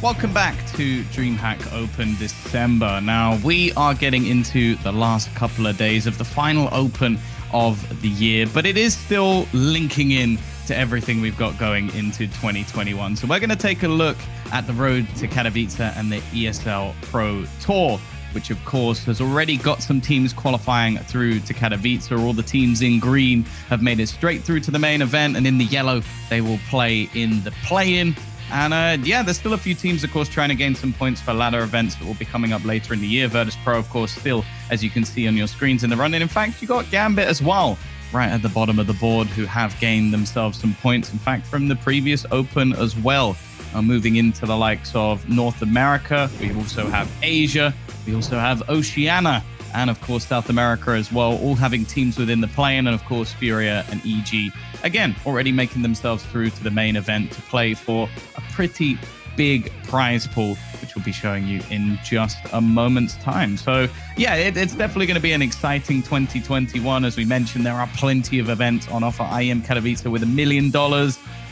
Welcome back to DreamHack Open December. Now, we are getting into the last couple of days of the final Open of the year, but it is still linking in to everything we've got going into 2021. So we're going to take a look at the road to Katowice and the ESL Pro Tour, which of course has already got some teams qualifying through to Katowice. All the teams in green have made it straight through to the main event, and in the yellow, they will play in the play-in. And yeah, there's still a few teams, of course, trying to gain some points for ladder events that will be coming up later in the year. Virtus.pro, of course, still, as you can see on your screens in the run. And in fact, you got Gambit as well, right at the bottom of the board, who have gained themselves some points, in fact, from the previous Open as well. Moving into the likes of North America, we also have Asia, we also have Oceania, and of course South America as well, all having teams within the play-in, and of course Furia and EG, again, already making themselves through to the main event to play for a pretty big prize pool, which we'll be showing you in just a moment's time. So yeah, it's definitely going to be an exciting 2021. As we mentioned, there are plenty of events on offer. IEM Katowice with $1 million.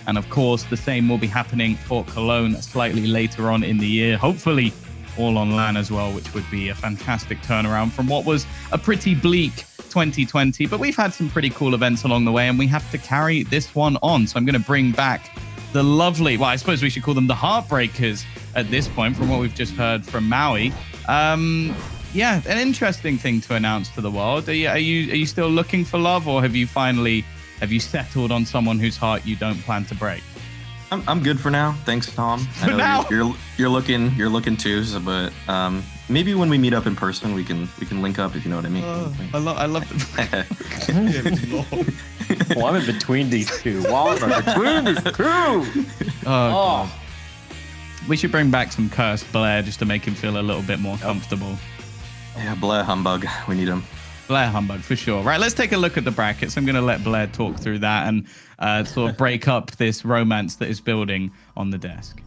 And of course, the same will be happening for Cologne slightly later on in the year. Hopefully all on LAN as well, which would be a fantastic turnaround from what was a pretty bleak 2020. But we've had some pretty cool events along the way, and we have to carry this one on. So I'm going to bring back the lovely, well, I suppose we should call them the Heartbreakers at this point, from what we've just heard from Maui. Yeah, an interesting thing to announce to the world. Are you still looking for love, or have you settled on someone whose heart you don't plan to break? I'm good for now. Thanks, Tom. For now, you're looking too. So, but maybe when we meet up in person, we can link up, if you know what I mean. I love the. Well, I'm in between these two. Between these two. Oh. We should bring back some cursed Blair just to make him feel a little bit more comfortable. Yeah, Blair humbug. We need him. Blair humbug for sure. Right, let's take a look at the brackets. I'm going to let Blair talk through that and sort of break up this romance that is building on the desk.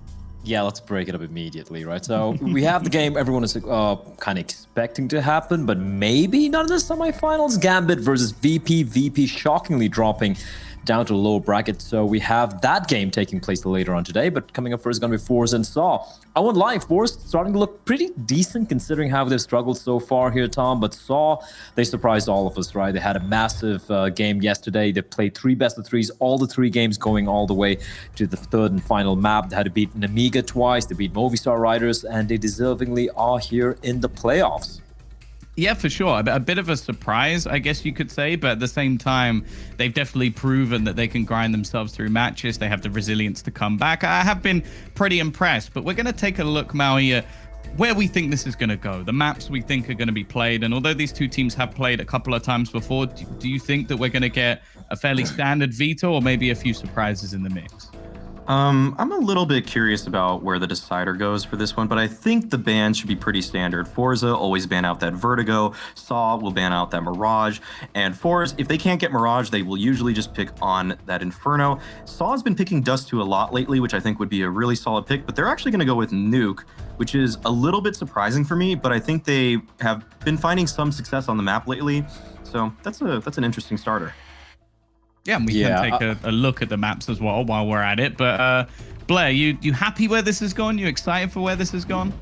Yeah, let's break it up immediately, right? So we have the game everyone is kind of expecting to happen, but maybe not in the semifinals. Gambit versus VP. VP shockingly dropping down to a lower bracket. So we have that game taking place later on today, but coming up first is going to be forZe and sAw. I won't lie, forZe starting to look pretty decent considering how they've struggled so far here, Tom, but sAw, they surprised all of us, right? They had a massive game yesterday. They played 3 best-of-3s, all the 3 games going all the way to the 3rd and final map. They had to beat an Amiga twice, they beat Movistar Riders, and they deservingly are here in the playoffs. Yeah, for sure. A bit of a surprise, I guess you could say, but at the same time, they've definitely proven that they can grind themselves through matches. They have the resilience to come back. I have been pretty impressed, but we're going to take a look, Maui, at where we think this is going to go, the maps we think are going to be played. And although these two teams have played a couple of times before, do you think that we're going to get a fairly standard veto or maybe a few surprises in the mix? I'm a little bit curious about where the decider goes for this one, but I think the ban should be pretty standard. forZe always ban out that Vertigo, sAw will ban out that Mirage, and forZe, if they can't get Mirage, they will usually just pick on that Inferno. sAw's been picking Dust 2 a lot lately, which I think would be a really solid pick, but they're actually going to go with Nuke, which is a little bit surprising for me, but I think they have been finding some success on the map lately, so that's an interesting starter. Yeah, and we can take a look at the maps as well while we're at it. But Blair, you happy where this has gone? You excited for where this has gone?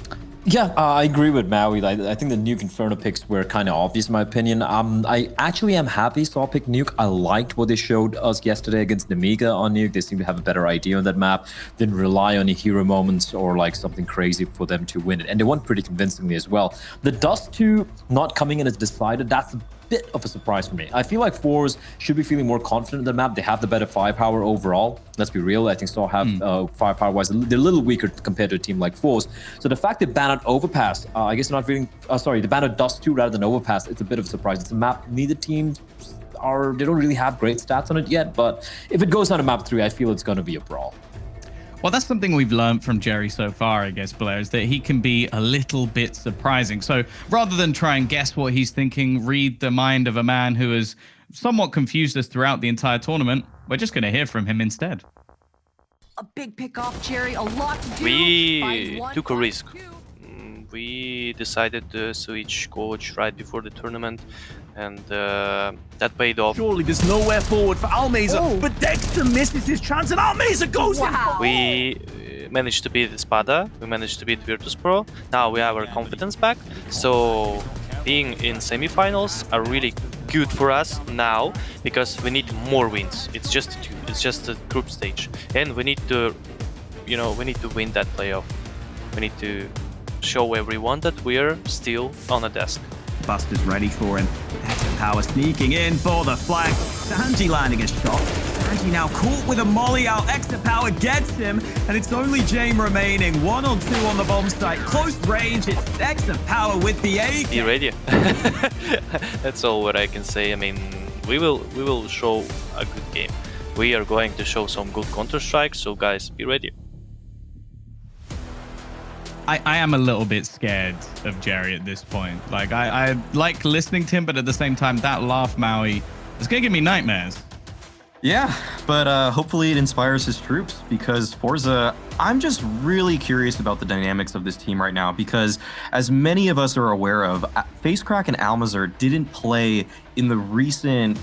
Yeah, I agree with Maui. I think the Nuke Inferno picks were kind of obvious in my opinion. I actually am happy sAw picked Nuke. I liked what they showed us yesterday against Amiga on Nuke. They seem to have a better idea on that map. Didn't rely on any hero moments or like something crazy for them to win it. And they won pretty convincingly as well. The Dust 2 not coming in as decided, that's a bit of a surprise for me. I feel like forZe should be feeling more confident in the map. They have the better firepower overall. Let's be real. I think sAw have firepower-wise, they're a little weaker compared to a team like forZe. So the fact they banned out Overpass, I guess not feeling, they banned out Dust 2 rather than Overpass. It's a bit of a surprise. It's a map neither team they don't really have great stats on it yet, but if it goes on to map 3, I feel it's going to be a brawl. Well, that's something we've learned from Jerry so far, I guess, Blair, is that he can be a little bit surprising. So rather than try and guess what he's thinking, read the mind of a man who has somewhat confused us throughout the entire tournament, we're just going to hear from him instead. A big pick off, Jerry, a lot to do. We took a risk. We decided to switch coach right before the tournament, and that paid off. Surely there's nowhere forward for Almeza, but Dexter misses his chance and Almeza goes in. We managed to beat Spada, we managed to beat Virtus.pro. Now we have our confidence back. So being in semifinals are really good for us now because we need more wins. It's just a group stage, and we need to, we need to win that playoff. We need to show everyone that we're still on a desk. Buster's ready for him. Extra Power sneaking in for the flag. Sanji landing a shot. Sanji now caught with a molly out. Extra Power gets him, and it's only Jame remaining. 1 on 2 on the bomb site. Close range. It's Extra Power with the AK. Be ready. That's all what I can say. I mean, we will show a good game. We are going to show some good Counter-Strike, so guys, be ready. I am a little bit scared of Jerry at this point. Like, I like listening to him, but at the same time, that laugh, Maui, is going to give me nightmares. Yeah, but hopefully it inspires his troops because forZe, I'm just really curious about the dynamics of this team right now because as many of us are aware of, FaceCrack and Almazur didn't play in the recent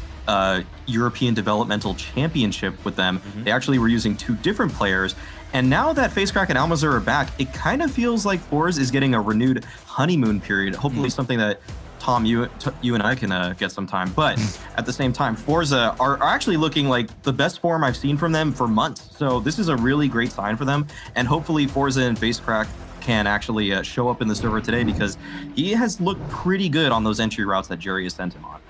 European Developmental Championship with them. They actually were using 2 different players. And now that FaceCrack and Almazur are back, it kind of feels like forZe is getting a renewed honeymoon period. Hopefully something that Tom, you and I can get sometime. But at the same time, forZe are actually looking like the best form I've seen from them for months. So this is a really great sign for them. And hopefully forZe and FaceCrack can actually show up in the server today because he has looked pretty good on those entry routes that Jerry has sent him on.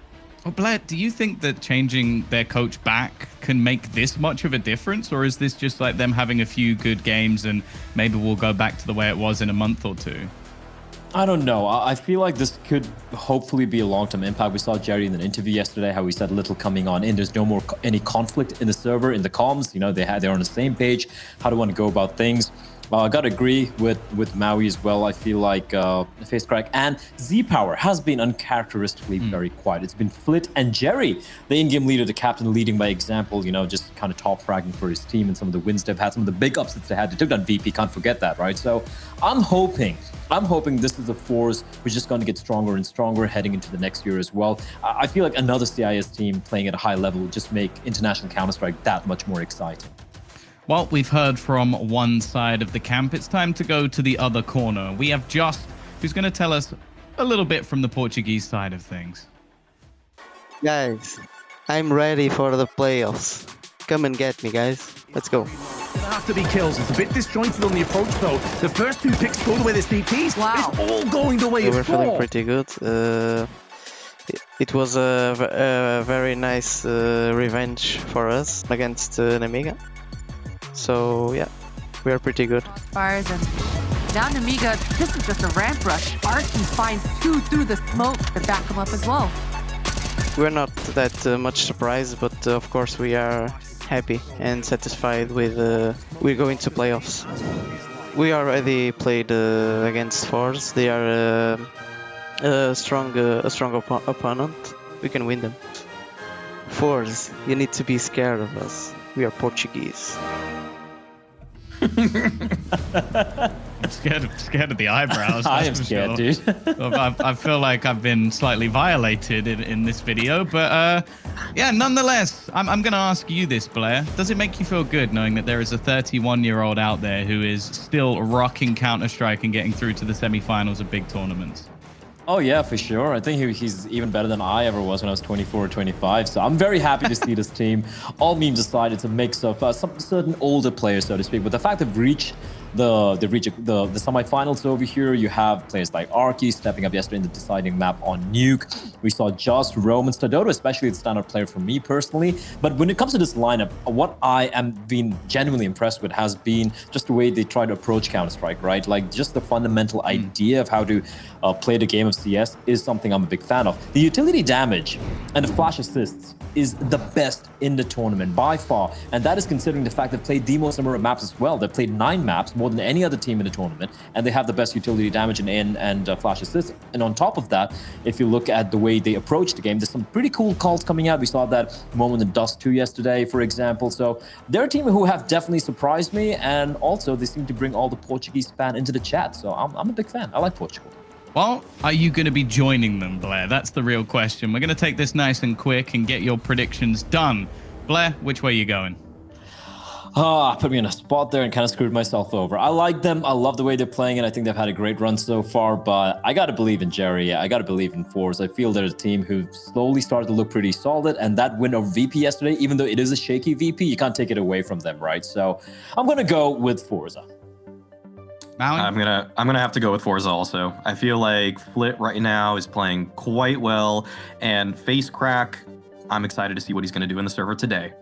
Well, Blair, do you think that changing their coach back can make this much of a difference? Or is this just like them having a few good games and maybe we'll go back to the way it was in a month or 2? I don't know. I feel like this could hopefully be a long-term impact. We saw Jerry in an interview yesterday, how he said little coming on in. There's no more any conflict in the server, in the comms. They're on the same page. How do you want to go about things? I got to agree with Maui as well. I feel like FaceCrack and Z-Power has been uncharacteristically very quiet. It's been Flit and Jerry, the in-game leader, the captain, leading by example, just kind of top fragging for his team and some of the wins they've had, some of the big upsets they had. They took down VP, can't forget that, right? So I'm hoping this is a force which is just going to get stronger and stronger heading into the next year as well. I feel like another CIS team playing at a high level would just make international Counter-Strike that much more exciting. Well, we've heard from one side of the camp. It's time to go to the other corner. We have Just, who's going to tell us a little bit from the Portuguese side of things. Guys, I'm ready for the playoffs. Come and get me, guys. Let's go. Gonna have to be kills. It's a bit disjointed on the approach, though. The first 2 picks go the way the CPs. Wow. It's all going the way of We're feeling four. pretty good. It was a very nice revenge for us against Nemiga. So yeah, we are pretty good. Fires and down to Miga. This is just a ramp rush. Arky finds 2 through the smoke to back him up as well. We're not that much surprised, but of course we are happy and satisfied with we're going to playoffs. We already played against forZe. They are a strong opponent. We can win them. forZe, you need to be scared of us. We are Portuguese. I'm scared of the eyebrows. I am that's for scared, sure. dude. I feel like I've been slightly violated in this video, but yeah, nonetheless, I'm going to ask you this, Blair. Does it make you feel good knowing that there is a 31-year-old out there who is still rocking Counter-Strike and getting through to the semifinals of big tournaments? Oh, yeah, for sure. I think he's even better than I ever was when I was 24 or 25. So I'm very happy to see this team. All memes aside, it's a mix of some certain older players, so to speak. But the fact they've reached the semifinals over here, you have players like Arky stepping up yesterday in the deciding map on Nuke. We saw Just, Roman, Stadoto, especially the standout player for me personally. But when it comes to this lineup, what I am being genuinely impressed with has been just the way they try to approach Counter-Strike, right? Like just the fundamental idea of how to play the game of CS is something I'm a big fan of. The utility damage and the flash assists is the best in the tournament by far, and that is considering the fact they've played the most number of maps as well. They've played 9 maps, more than any other team in the tournament, and they have the best utility damage and flash assists. And on top of that, if you look at the way they approach the game, there's some pretty cool calls coming out. We saw that moment in Dust 2 yesterday, for example. So they're a team who have definitely surprised me, and also they seem to bring all the Portuguese fan into the chat. So I'm a big fan. I like Portugal. Well, are you going to be joining them, Blair? That's the real question. We're going to take this nice and quick and get your predictions done. Blair, which way are you going? Put me in a spot there and kind of screwed myself over. I like them. I love the way they're playing, and I think they've had a great run so far. But I got to believe in Jerry. I got to believe in forZe. I feel they're a team who slowly started to look pretty solid. And that win over VP yesterday, even though it is a shaky VP, you can't take it away from them, right? So I'm going to go with forZe. Maui? I'm gonna have to go with forZe also. I feel like Flit right now is playing quite well, and Face Crack, I'm excited to see what he's gonna do in the server today.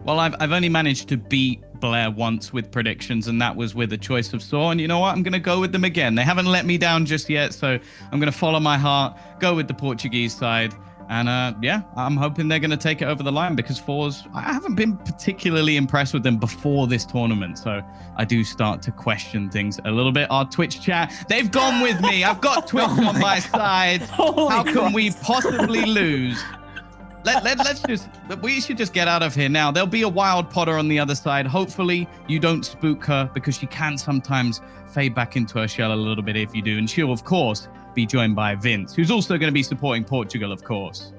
Well, I've only managed to beat Blair once with predictions, and that was with a choice of sAw. And you know what? I'm going to go with them again. They haven't let me down just yet, so I'm going to follow my heart, go with the Portuguese side. And yeah, I'm hoping they're going to take it over the line because forZe, I haven't been particularly impressed with them before this tournament. So I do start to question things a little bit. Our Twitch chat, they've gone with me. I've got Twitch on my side. How can we possibly lose? We should just get out of here now. There'll be a wild Potter on the other side. Hopefully you don't spook her because she can sometimes fade back into her shell a little bit if you do. And she'll, of course, be joined by Vince, who's also going to be supporting Portugal, of course.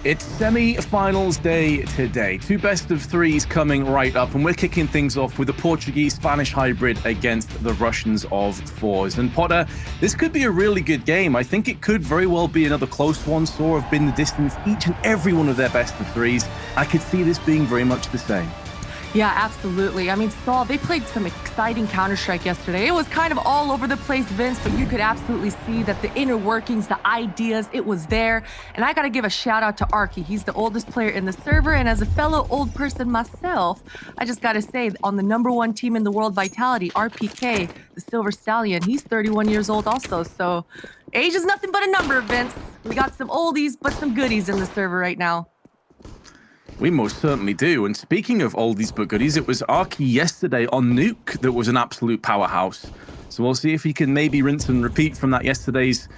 It's semi-finals day today. Two best of threes coming right up, and we're kicking things off with the Portuguese-Spanish hybrid against the Russians of forZe. And Potter, this could be a really good game. I think it could very well be another close one. sAw have been the distance each and every one of their best of threes. I could see this being very much the same. Yeah, absolutely. I mean, sAw, they played some exciting Counter-Strike yesterday. It was kind of all over the place, Vince, but you could absolutely see that the inner workings, the ideas, it was there. And I got to give a shout out to Arky. He's the oldest player in the server, and as a fellow old person myself, I just got to say, on the #1 team in the world, Vitality, RPK, the Silver Stallion, he's 31 years old also. So age is nothing but a number, Vince. We got some oldies, but some goodies in the server right now. We most certainly do. And speaking of oldies but goodies, it was Arky yesterday on Nuke that was an absolute powerhouse. So we'll see if he can maybe rinse and repeat from that yesterday's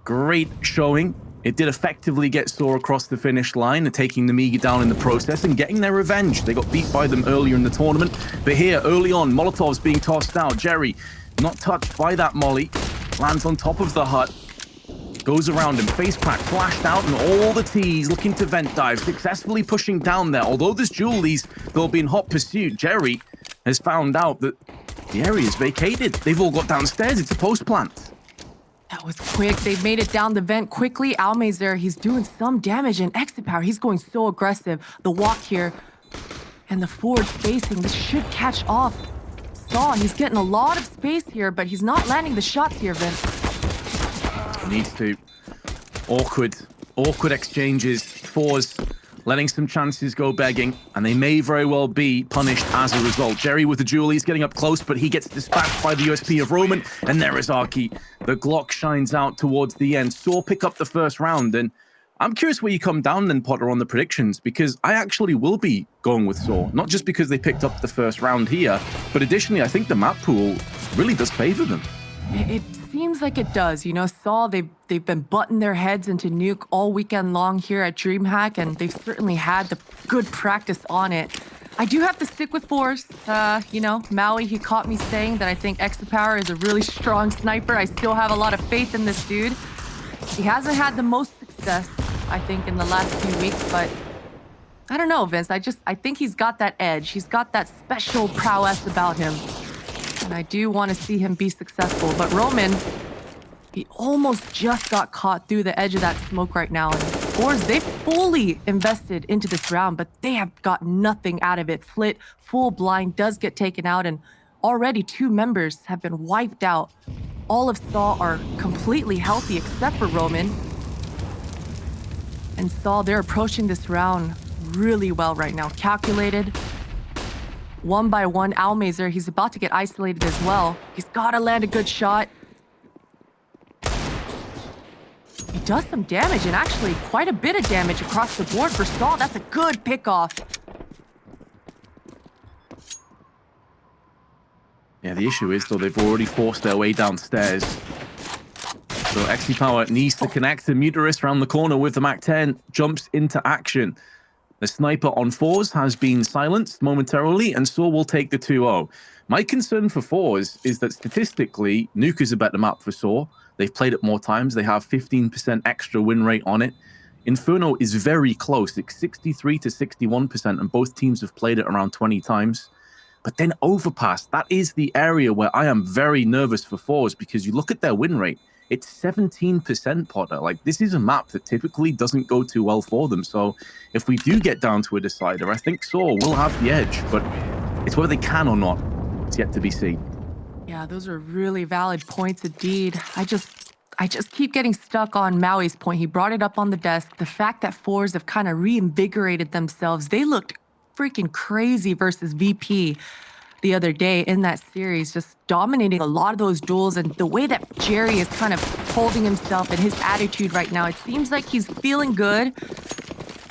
great showing. It did effectively get sAw across the finish line and taking the Mega down in the process and getting their revenge. They got beat by them earlier in the tournament. But here, early on, Molotov's being tossed out. Jerry, not touched by that molly, lands on top of the hut. Goes around and face crack flashed out and all the T's looking to vent dive, successfully pushing down there. Although there's Julies, they'll be in hot pursuit. Jerry has found out that the area is vacated. They've all got downstairs. It's a post plant. That was quick. They made it down the vent quickly. Almazer, he's doing some damage, and Exit Power, he's going so aggressive. The walk here and the forward spacing, this should catch off. sAw, he's getting a lot of space here, but he's not landing the shots here, Vince. Needs to. Awkward exchanges. forZe letting some chances go begging, and they may very well be punished as a result. Jerry with the Julies getting up close, but he gets dispatched by the USP of Roman, and there is Arky. The Glock shines out towards the end. sAw pick up the first round, and I'm curious where you come down then, Potter, on the predictions, because I actually will be going with sAw, not just because they picked up the first round here, but additionally, I think the map pool really does favor them. It seems like it does. You know, sAw, they've been butting their heads into Nuke all weekend long here at DreamHack, and they've certainly had the good practice on it. I do have to stick with forZe. You know, Maui, he caught me saying that I think Exit Power is a really strong sniper. I still have a lot of faith in this dude. He hasn't had the most success, I think, in the last few weeks, but I don't know, Vince. I think he's got that edge. He's got that special prowess about him. And I do want to see him be successful. But Roman, he almost just got caught through the edge of that smoke right now. And forZe, they fully invested into this round, but they have got nothing out of it. Flit, full blind, does get taken out, and already 2 members have been wiped out. All of sAw are completely healthy except for Roman. And sAw, they're approaching this round really well right now. Calculated. 1 by 1, Almazer, he's about to get isolated as well. He's got to land a good shot. He does some damage, and actually quite a bit of damage across the board for sAw. That's a good pickoff. Yeah, the issue is, though, they've already forced their way downstairs. So XP needs to connect, and Muterus around the corner with the MAC-10 jumps into action. The sniper on forZe has been silenced momentarily, and sAw will take the 2-0. My concern for forZe is that statistically, Nuke is a better map for sAw. They've played it more times. They have 15% extra win rate on it. Inferno is very close. It's 63 to 61%, and both teams have played it around 20 times. But then Overpass, that is the area where I am very nervous for forZe, because you look at their win rate, it's 17%, Potter. Like, this is a map that typically doesn't go too well for them. So if we do get down to a decider, I think sAw will have the edge, but it's whether they can or not. It's yet to be seen. Yeah, those are really valid points indeed. I just keep getting stuck on Maui's point. He brought it up on the desk. The fact that forZe have kind of reinvigorated themselves. They looked freaking crazy versus VP the other day in that series, just dominating a lot of those duels. And the way that Jerry is kind of holding himself and his attitude right now, it seems like he's feeling good.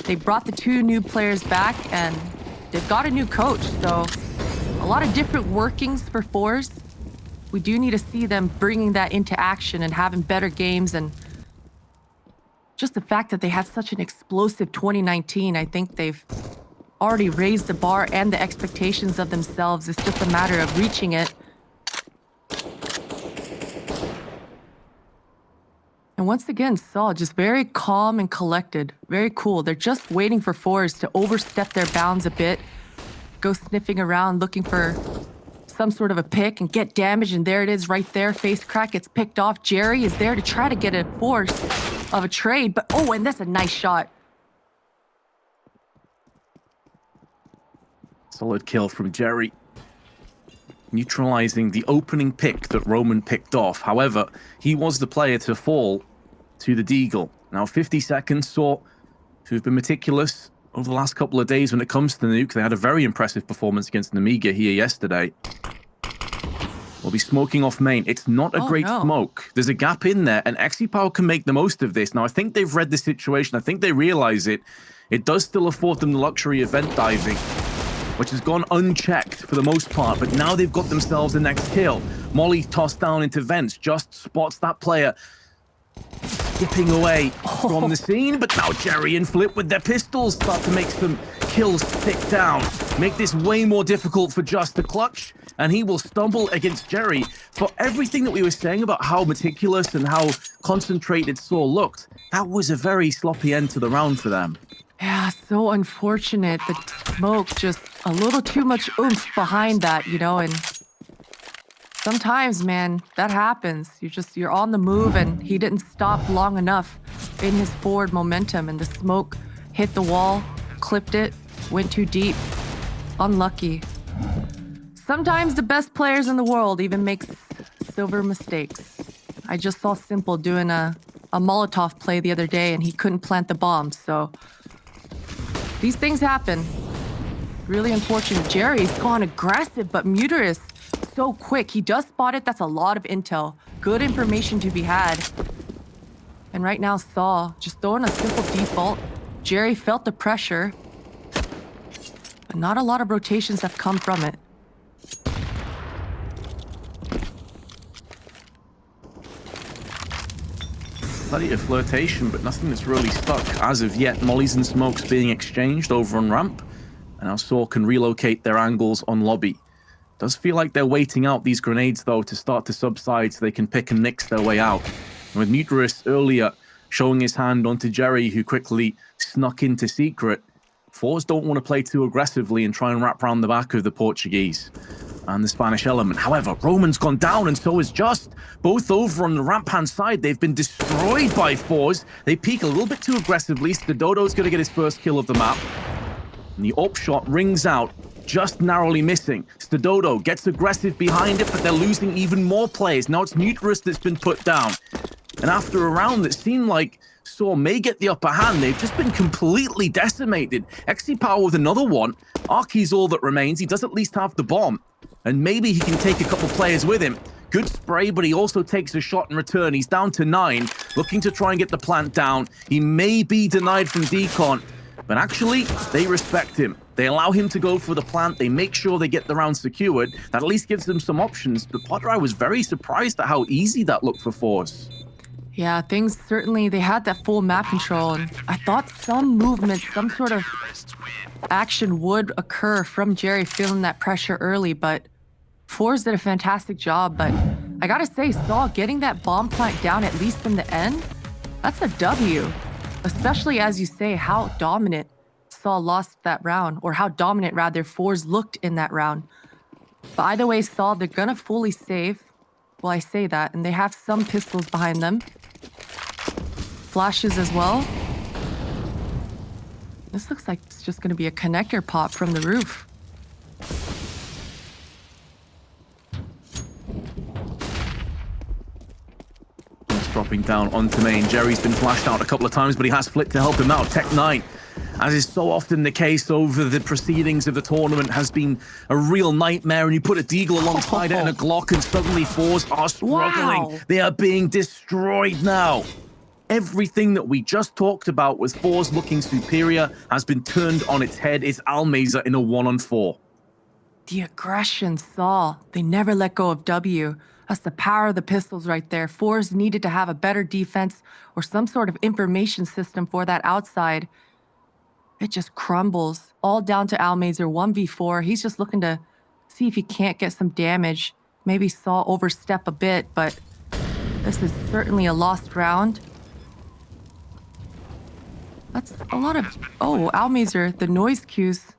They brought the 2 new players back, and they've got a new coach. So a lot of different workings for forZe. We do need to see them bringing that into action and having better games. And just the fact that they had such an explosive 2019, I think they've already raised the bar and the expectations of themselves. It's just a matter of reaching it. And once again, sAw just very calm and collected. Very cool. They're just waiting for forZe to overstep their bounds a bit, go sniffing around looking for some sort of a pick and get damage, and there it is right there. Face crack gets picked off. Jerry is there to try to get a force of a trade, but oh, and that's a nice shot. Solid kill from Jerry, neutralizing the opening pick that Roman picked off. However, he was the player to fall to the Deagle. Now 50 seconds, sAw, who've been meticulous over the last couple of days when it comes to the Nuke. They had a very impressive performance against Nemiga here yesterday. We'll be smoking off main. It's not a great smoke. There's a gap in there, and XP can make the most of this. Now, I think they've read the situation. I think they realize it. It does still afford them the luxury of vent diving, which has gone unchecked for the most part, but now they've got themselves the next kill. Molly tossed down into vents, just spots that player skipping away from the scene, but now Jerry and Flip with their pistols start to make some kills tick down, make this way more difficult for Just to clutch, and he will stumble against Jerry. For everything that we were saying about how meticulous and how concentrated sAw looked, that was a very sloppy end to the round for them. Yeah, so unfortunate. The smoke, just a little too much oomph behind that, you know, and sometimes, man, that happens. You're on the move, and he didn't stop long enough in his forward momentum, and the smoke hit the wall, clipped it, went too deep. Unlucky. Sometimes the best players in the world even make silver mistakes. I just saw Simple doing a Molotov play the other day, and he couldn't plant the bomb, so these things happen. Really unfortunate. Jerry's gone aggressive, but Muterus so quick. He does spot it. That's a lot of intel. Good information to be had. And right now, sAw just throwing a simple default. Jerry felt the pressure, but not a lot of rotations have come from it. Plenty of flirtation, but nothing that's really stuck as of yet. Mollies and smokes being exchanged over on ramp, and now sAw can relocate their angles on lobby. Does feel like they're waiting out these grenades, though, to start to subside so they can pick and mix their way out. And with Muterus earlier showing his hand onto Jerry, who quickly snuck into secret, forZe don't want to play too aggressively and try and wrap around the back of the Portuguese and the Spanish element. However, Roman's gone down, and so is Just. Both over on the ramp-hand side. They've been destroyed by forZe. They peek a little bit too aggressively. Dodo's going to get his first kill of the map. And the upshot rings out, just narrowly missing. Dodo gets aggressive behind it, but they're losing even more players. Now it's Muterus that's been put down. And after a round that seemed like sAw may get the upper hand, they've just been completely decimated. XP with another one. Arky's all that remains. He does at least have the bomb, and maybe he can take a couple players with him. Good spray, but he also takes a shot in return. He's down to 9, looking to try and get the plant down. He may be denied from decon, but actually, they respect him. They allow him to go for the plant. They make sure they get the round secured. That at least gives them some options. But Potter, I was very surprised at how easy that looked for forZe. Yeah, things certainly, they had that full map control, and I thought some movement, some sort of action would occur from Jerry feeling that pressure early, but forZe did a fantastic job. But I gotta say, sAw getting that bomb plant down, at least from the end, that's a W. Especially as you say, how dominant sAw lost that round, or how dominant rather forZe looked in that round. But either way, sAw, they're gonna fully save. Well, I say that, and they have some pistols behind them. Flashes as well. This looks like it's just gonna be a connector pop from the roof. Dropping down onto main. Jerry's been flashed out a couple of times, but he has flicked to help him out. Tech 9, as is so often the case over the proceedings of the tournament, has been a real nightmare. And you put a Deagle alongside it and a Glock, and suddenly forZe are struggling. Wow. They are being destroyed now. Everything that we just talked about with forZe looking superior has been turned on its head. It's Almeza in a 1-on-4. The aggression, sAw. They never let go of W. That's the power of the pistols right there. forZe needed to have a better defense or some sort of information system for that outside. It just crumbles. All down to Almeza 1v4. He's just looking to see if he can't get some damage. Maybe sAw overstep a bit, but this is certainly a lost round. That's a lot of... Oh, Almeza, the noise cues.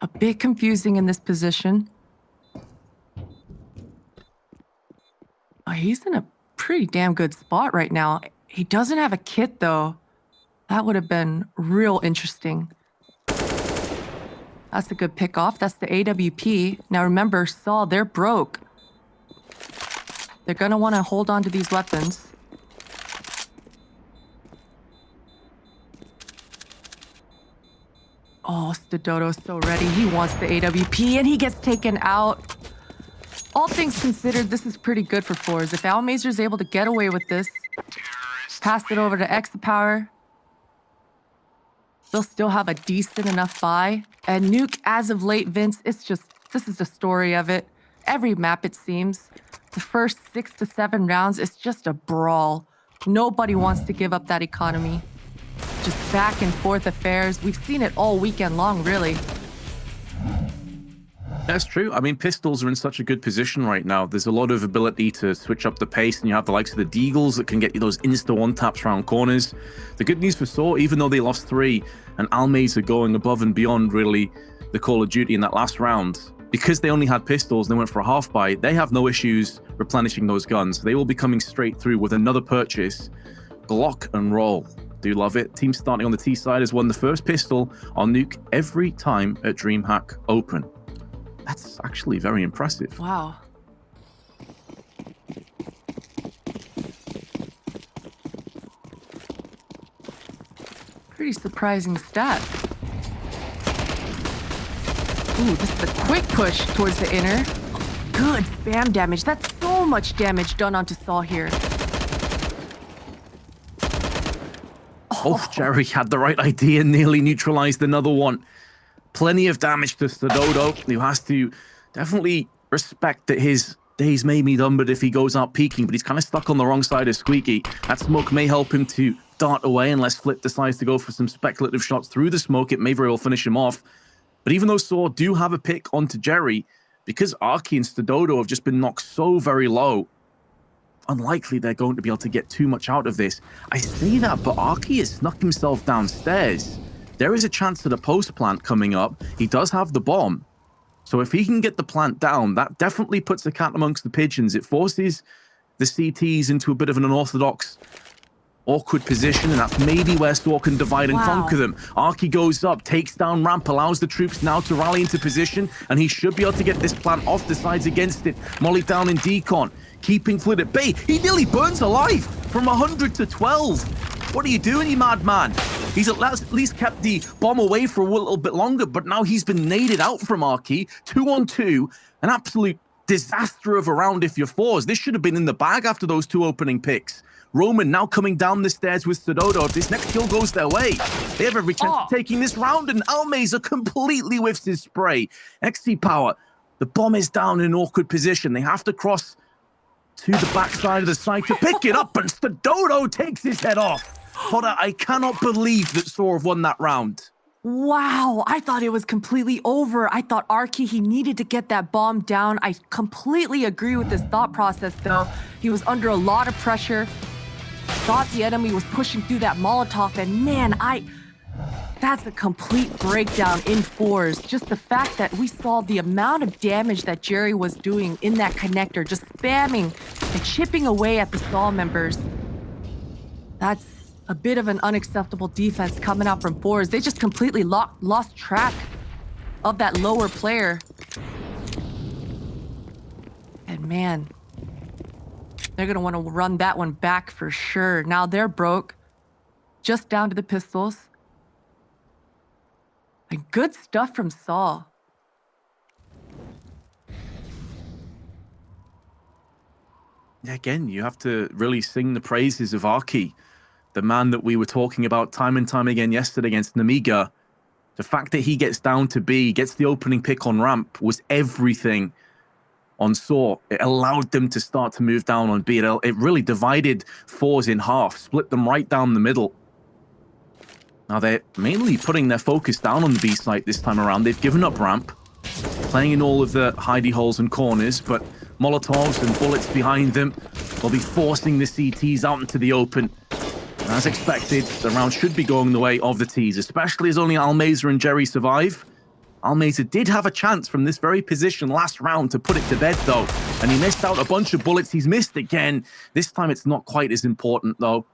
A bit confusing in this position. He's in a pretty damn good spot right now. He doesn't have a kit, though. That would have been real interesting. That's a good pick off. That's the AWP. Now remember, sAw, they're broke. They're gonna want to hold on to these weapons. Oh, sAdodo's so ready. He wants the AWP, and he gets taken out. All things considered, this is pretty good for forZe. If Almeza is able to get away with this, pass it over to Exapower, they'll still have a decent enough buy. And Nuke, as of late, Vince, this is the story of it. Every map, it seems. The first 6 to 7 rounds, it's just a brawl. Nobody wants to give up that economy. Just back and forth affairs. We've seen it all weekend long, really. That's true. I mean, pistols are in such a good position right now. There's a lot of ability to switch up the pace, and you have the likes of the Deagles that can get you those insta one-taps around corners. The good news for sAw, even though they lost 3, and Almeza going above and beyond, really, the Call of Duty in that last round, because they only had pistols and they went for a half buy, they have no issues replenishing those guns. They will be coming straight through with another purchase. Glock and roll. Do love it. Team starting on the T side has won the first pistol on Nuke every time at DreamHack Open. That's actually very impressive. Wow. Pretty surprising stats. Ooh, this is a quick push towards the inner. Good spam damage. That's so much damage done onto sAw here. Oh, Jerry had the right idea, nearly neutralized another one. Plenty of damage to sAdodo, who has to definitely respect that his days may be numbered if he goes out peeking, but he's kind of stuck on the wrong side of Squeaky. That smoke may help him to dart away unless Flip decides to go for some speculative shots through the smoke. It may very well finish him off. But even though sAw do have a pick onto Jerry, because Arky and sAdodo have just been knocked so very low, unlikely they're going to be able to get too much out of this. I say that, but Arky has snuck himself downstairs. There is a chance at a post plant coming up. He does have the bomb. So if he can get the plant down, that definitely puts the cat amongst the pigeons. It forces the CTs into a bit of an unorthodox, awkward position, and that's maybe where sAw can divide and conquer them. Arky goes up, takes down ramp, allows the troops now to rally into position, and he should be able to get this plant off the sides against it. Molly down in decon, keeping Flit at bay. He nearly burns alive from 100 to 12. What are you doing, you madman? He's at least kept the bomb away for a little bit longer, but now he's been naded out from Arky. 2-on-2, an absolute disaster of a round if you're forZe. This should have been in the bag after those 2 opening picks. Roman now coming down the stairs with sAw. If this next kill goes their way, they have every chance of taking this round, and alMazer completely whiffs his spray. XT Power, the bomb is down in an awkward position. They have to cross to the backside of the site to pick it up, and sAw takes his head off. Potter, I cannot believe that sAw have won that round. Wow, I thought it was completely over. I thought Arky, he needed to get that bomb down. I completely agree with his thought process, though. He was under a lot of pressure. Thought the enemy was pushing through that Molotov, and man, that's a complete breakdown in forZe. Just the fact that we saw the amount of damage that Jerry was doing in that connector, just spamming and chipping away at the sAw members. That's a bit of an unacceptable defense coming out from forZe. They just completely lost track of that lower player. And man, they're going to want to run that one back for sure. Now they're broke, just down to the pistols. And good stuff from sAw. Again, you have to really sing the praises of Arky, the man that we were talking about time and time again yesterday against Nemiga. The fact that he gets down to B, gets the opening pick on ramp, was everything on sAw. It allowed them to start to move down on B. It really divided forZe in half, split them right down the middle. Now they're mainly putting their focus down on the B site this time around. They've given up ramp, playing in all of the hidey holes and corners, but Molotovs and bullets behind them will be forcing the CTs out into the open. And as expected, the round should be going the way of the Ts, especially as only alMazer and Jerry survive. alMazer did have a chance from this very position last round to put it to bed, though, and he missed out a bunch of bullets. He's missed again. This time it's not quite as important, though.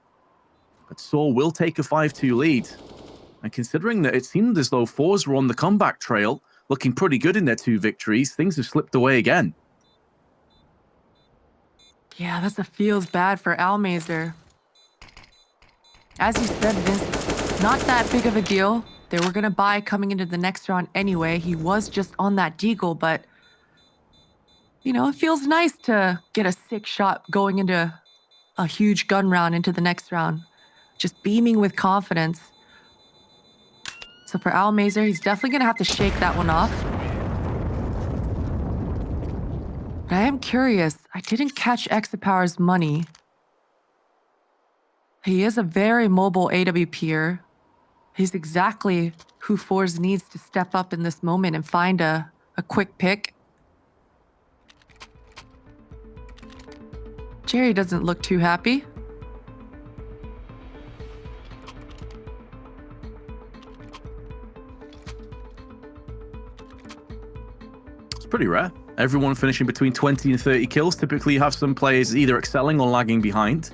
But sAw will take a 5-2 lead. And considering that it seemed as though forZe were on the comeback trail, looking pretty good in their 2 victories, things have slipped away again. Yeah, that's a feels bad for alMazer. As you said, Vince, not that big of a deal. They were going to buy coming into the next round anyway. He was just on that deagle, but, you know, it feels nice to get a sick shot going into a huge gun round into the next round. Just beaming with confidence. So for alMazer, he's definitely going to have to shake that one off. But I am curious. I didn't catch Exapower's money. He is a very mobile AWPer. He's exactly who forZe needs to step up in this moment and find a quick pick. Jerry doesn't look too happy. It's pretty rare. Everyone finishing between 20 and 30 kills. Typically you have some players either excelling or lagging behind.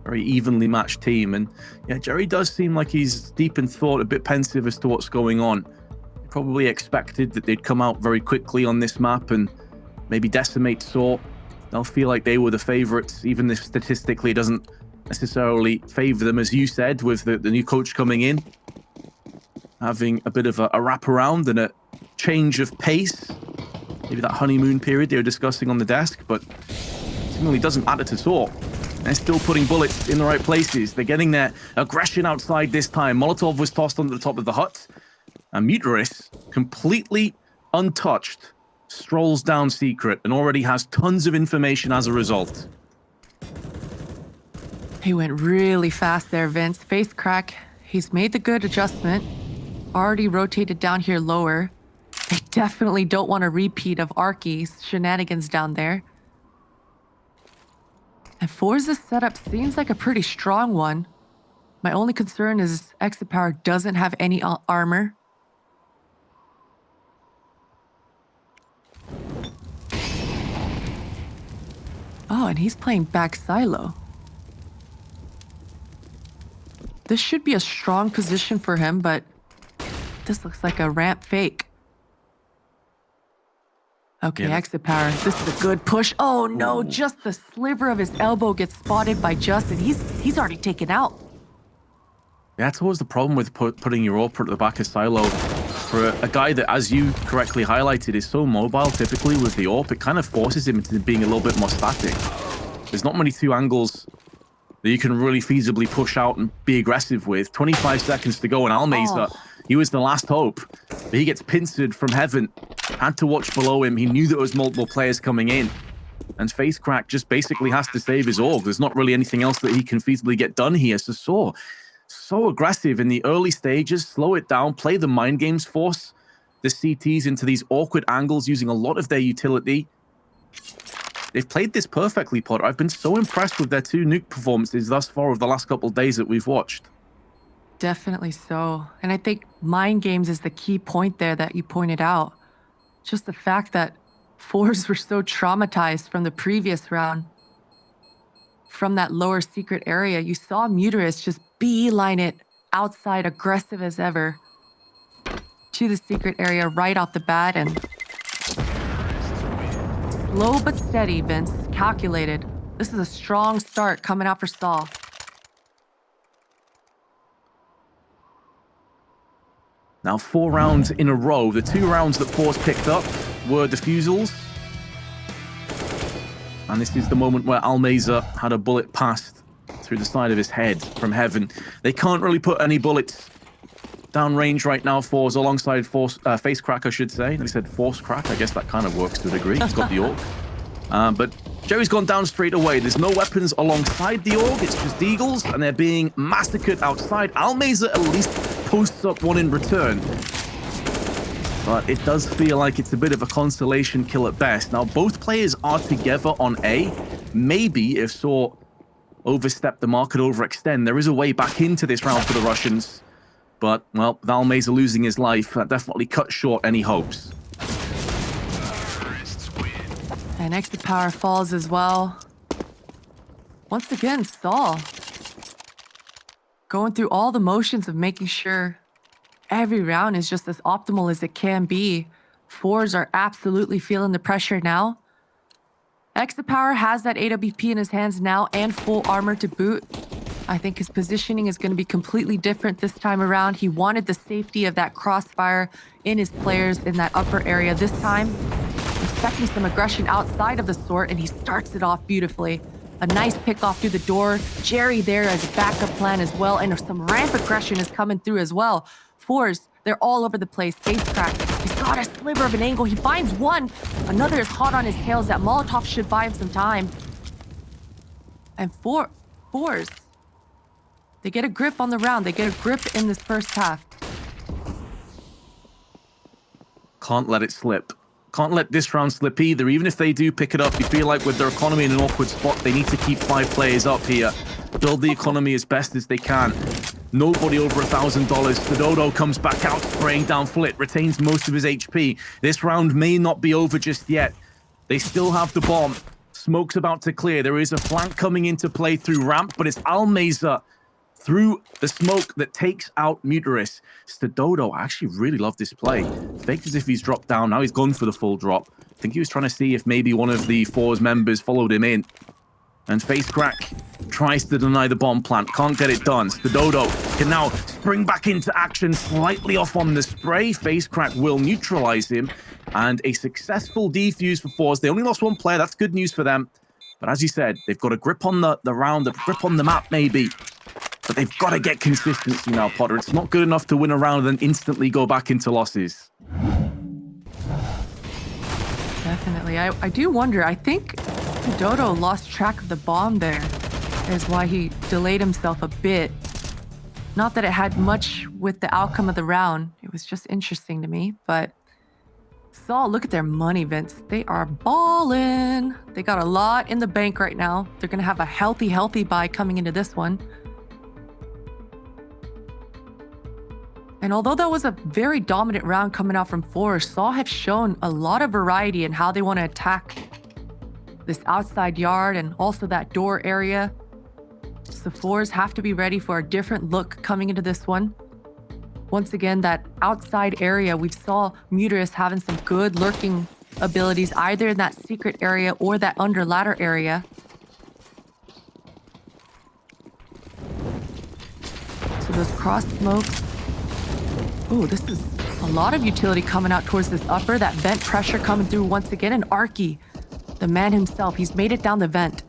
Very evenly matched team. And yeah, Jerry does seem like he's deep in thought, a bit pensive as to what's going on. Probably expected that they'd come out very quickly on this map and maybe decimate sAw. They'll feel like they were the favorites, even if statistically it doesn't necessarily favor them, as you said, with the new coach coming in, having a bit of a wraparound and a change of pace. Maybe that honeymoon period they were discussing on the desk, but seemingly doesn't matter to sAw. They're still putting bullets in the right places. They're getting their aggression outside this time. Molotov was tossed onto the top of the hut. And Muteris, completely untouched, strolls down secret and already has tons of information as a result. He went really fast there, Vince. Face crack. He's made the good adjustment. Already rotated down here lower. They definitely don't want a repeat of Arky's shenanigans down there. And forZe's setup seems like a pretty strong one. My only concern is Exapower doesn't have any armor. Oh, and he's playing back silo. This should be a strong position for him, but this looks like a ramp fake. Okay, yeah. Exapower, this is a good push. Oh no, just the sliver of his elbow gets spotted by Justin. He's already taken out. Yeah, that's always the problem with putting your AWP at the back of silo. for a guy that, as you correctly highlighted, is so mobile typically with the AWP, it kind of forces him into being a little bit more static. There's not many two angles that you can really feasibly push out and be aggressive with. 25 seconds to go, and Almeza, he was the last hope. But he gets pincered from heaven, had to watch below him. He knew there was multiple players coming in. And FaceCrack just basically has to save his org. There's not really anything else that he can feasibly get done here. So sAw, so aggressive in the early stages, slow it down, play the mind games, force the CTs into these awkward angles using a lot of their utility. They've played this perfectly, Potter. I've been so impressed with their 2 Nuke performances thus far of the last couple of days that we've watched. Definitely so. And I think mind games is the key point there that you pointed out. Just the fact that forZe were so traumatized from the previous round. From that lower secret area, you saw Muterus just beeline it outside, aggressive as ever, to the secret area right off the bat, and slow but steady, Vince, calculated. This is a strong start coming out for sAw. Now 4 rounds in a row. The 2 rounds that forZe picked up were defusals. And this is the moment where Almeza had a bullet passed through the side of his head from heaven. They can't really put any bullets downrange right now, forZe, alongside FaceCrack, I should say. They said forceCrack. I guess that kind of works to a degree. He's got the AWP. But Jerry's gone down straight away. There's no weapons alongside the AWP. It's just Deagles, and they're being massacred outside. Almeza at least posts up one in return. But it does feel like it's a bit of a consolation kill at best. Now, both players are together on A. Maybe if sAw overstep the mark, could overextend, there is a way back into this round for the Russians. But, well, with Almeza losing his life, that definitely cut short any hopes. And extra power falls as well. Once again, sAw going through all the motions of making sure every round is just as optimal as it can be. forZe are absolutely feeling the pressure now. Extra Power has that AWP in his hands now and full armor to boot. I think his positioning is going to be completely different this time around. He wanted the safety of that crossfire in his players in that upper area this time. Expecting some aggression outside of the sort, and he starts it off beautifully. A nice pick off through the door. Jerry there as a backup plan as well, and some ramp aggression is coming through as well. forZe, they're all over the place. FaceCrack, he's got a sliver of an angle. He finds one. Another is hot on his tails. That Molotov should buy him some time. And forZe, they get a grip on the round. They get a grip in this first half. Can't let it slip. Can't let this round slip either. Even if they do pick it up, you feel like with their economy in an awkward spot, they need to keep 5 players up here. Build the economy as best as they can. Nobody over $1,000. sAdodo comes back out, spraying down Flit, retains most of his HP. This round may not be over just yet. They still have the bomb. Smoke's about to clear. There is a flank coming into play through ramp, but it's Almeza through the smoke that takes out Muterus. sAdodo, I actually really love this play. Faked as if he's dropped down. Now he's gone for the full drop. I think he was trying to see if maybe one of the forZe members followed him in. And FaceCrack tries to deny the bomb plant. Can't get it done. sAdodo can now spring back into action, slightly off on the spray. FaceCrack will neutralize him. And a successful defuse for forZe. They only lost 1 player. That's good news for them. But as you said, they've got a grip on the round, a grip on the map maybe. But they've got to get consistency now, Potter. It's not good enough to win a round and then instantly go back into losses. Definitely. I do wonder. I think sAdodo lost track of the bomb there. Is why he delayed himself a bit. Not that it had much with the outcome of the round. It was just interesting to me. But sAw, look at their money, Vince. They are ballin'. They got a lot in the bank right now. They're going to have a healthy buy coming into this one. And although that was a very dominant round coming out from forZe, sAw have shown a lot of variety in how they want to attack this outside yard and also that door area. So forZe have to be ready for a different look coming into this one. Once again, that outside area, we saw Muterus having some good lurking abilities, either in that secret area or that under ladder area. So those cross smokes. Oh, this is A lot of utility coming out towards this upper. That vent pressure coming through once again. And Arky, the man himself, he's made it down the vent.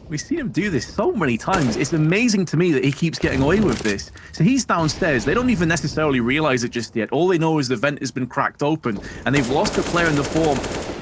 We've seen him do this so many times. It's amazing to me that he keeps getting away with this. So he's downstairs. They don't even necessarily realize it just yet. All they know is the vent has been cracked open and they've lost a player in the form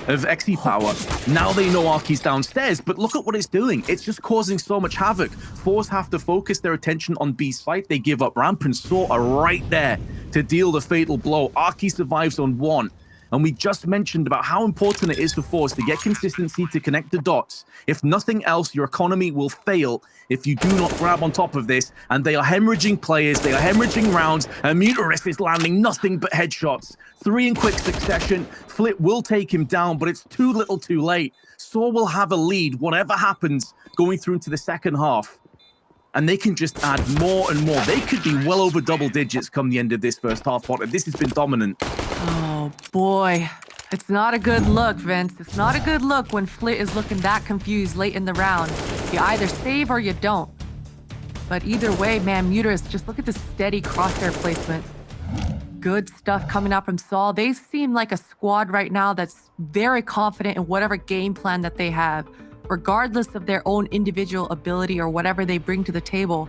of XE Power. Now they know Arky's downstairs, but look at what it's doing. It's just causing so much havoc. forZe have to focus their attention on B site. They give up ramp and sAw are right there to deal the fatal blow. Arky survives on 1. And we just mentioned about how important it is for forZe to get consistency to connect the dots. If nothing else, your economy will fail if you do not grab on top of this. And they are hemorrhaging players, they are hemorrhaging rounds, and Mutarist is landing nothing but headshots. 3 in quick succession. Flip will take him down, but it's too little too late. sAw will have a lead, whatever happens, going through into the second half. And they can just add more and more. They could be well over double digits come the end of this first half, but this has been dominant. Oh boy, it's not a good look, Vince. It's not a good look when Flit is looking that confused late in the round. You either save or you don't. But either way, man, Mutarist, just look at the steady crosshair placement. Good stuff coming out from sAw. They seem like a squad right now that's very confident in whatever game plan that they have, regardless of their own individual ability or whatever they bring to the table.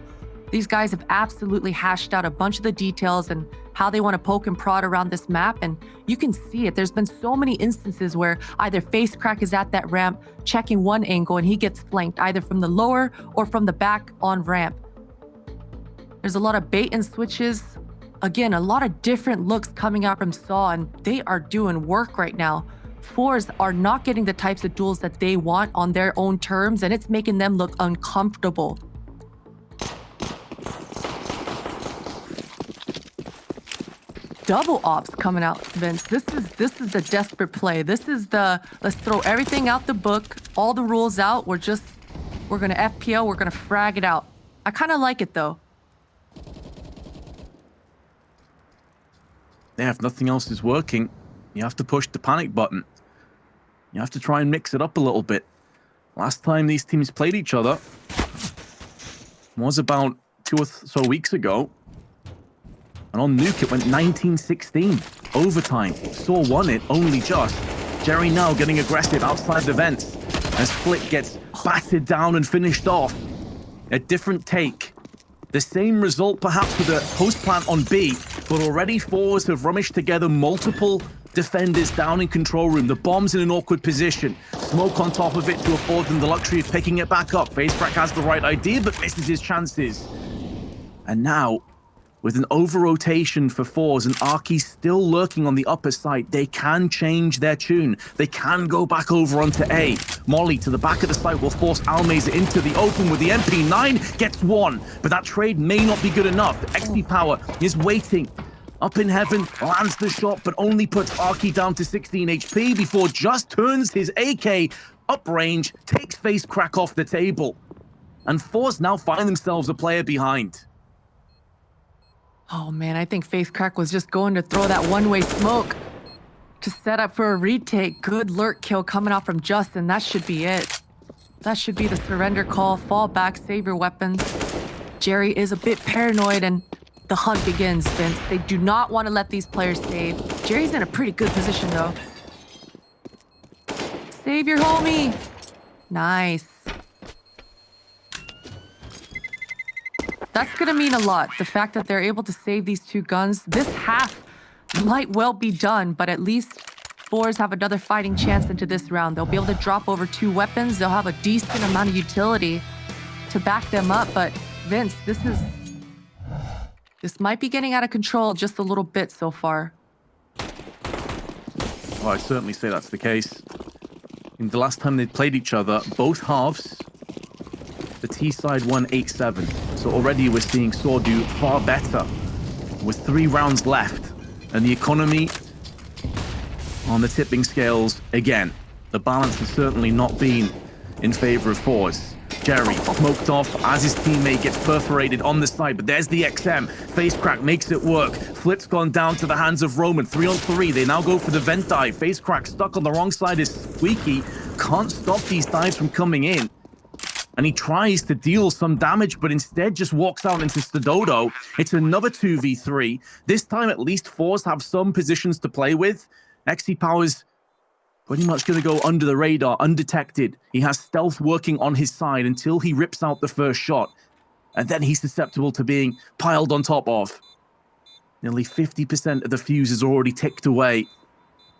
These guys have absolutely hashed out a bunch of the details and how they want to poke and prod around this map, and you can see it. There's been so many instances where either FaceCrack is at that ramp checking one angle and he gets flanked either from the lower or from the back on ramp. There's a lot of bait and switches. Again, a lot of different looks coming out from sAw, and they are doing work right now. forZe are not getting the types of duels that they want on their own terms, and it's making them look uncomfortable. Double ops coming out, Vince. This is the desperate play. This is the let's throw everything out the book, all the rules out. We're gonna FPL, we're gonna frag it out. I kind of like it though. Yeah, if nothing else is working, you have to push the panic button. You have to try and mix it up a little bit. Last time these teams played each other was about 2 or so weeks ago. And on Nuke, it went 19-16. Overtime. sAw won it, only just. Jerry now getting aggressive outside the vents as Flick gets battered down and finished off. A different take. The same result perhaps with a post plant on B, but already forZe have rummaged together multiple defenders down in control room. The bomb's in an awkward position. Smoke on top of it to afford them the luxury of picking it back up. FaceCrack has the right idea, but misses his chances. And now, with an over-rotation for forZe and Arky still lurking on the upper side, they can change their tune. They can go back over onto A. Molly to the back of the site will force Almeza into the open with the MP9, gets 1. But that trade may not be good enough. XP Power is waiting. Up in heaven, lands the shot, but only puts Arky down to 16 HP before just turns his AK up range, takes FaceCrack off the table. And forZe now find themselves a player behind. Oh man, I think FaceCrack was just going to throw that one-way smoke to set up for a retake. Good lurk kill coming out from Justin. That should be it. That should be the surrender call. Fall back, save your weapons. Jerry is a bit paranoid and the hunt begins, Vince. They do not want to let these players save. Jerry's in a pretty good position though. Save your homie. Nice. That's going to mean a lot. The fact that they're able to save these 2 guns. This half might well be done, but at least forZe have another fighting chance into this round. They'll be able to drop over 2 weapons. They'll have a decent amount of utility to back them up. But Vince, this might be getting out of control just a little bit so far. Well, I'd certainly say that's the case. In the last time they played each other, both halves, the T side won 8-7. So already we're seeing sAw do far better with 3 rounds left. And the economy on the tipping scales again. The balance has certainly not been in favor of forZe. Jerry smoked off as his teammate gets perforated on the side, but there's the XM. FaceCrack makes it work. Flip's gone down to the hands of Roman. 3-on-3. They now go for the vent dive. FaceCrack stuck on the wrong side is Squeaky. Can't stop these dives from coming in. and he tries to deal some damage, but instead just walks out into sAw. It's another 2v3. This time, at least forZe have some positions to play with. XP pretty much going to go under the radar, undetected. He has stealth working on his side until he rips out the first shot. And then he's susceptible to being piled on top of. Nearly 50% of the fuse is already ticked away.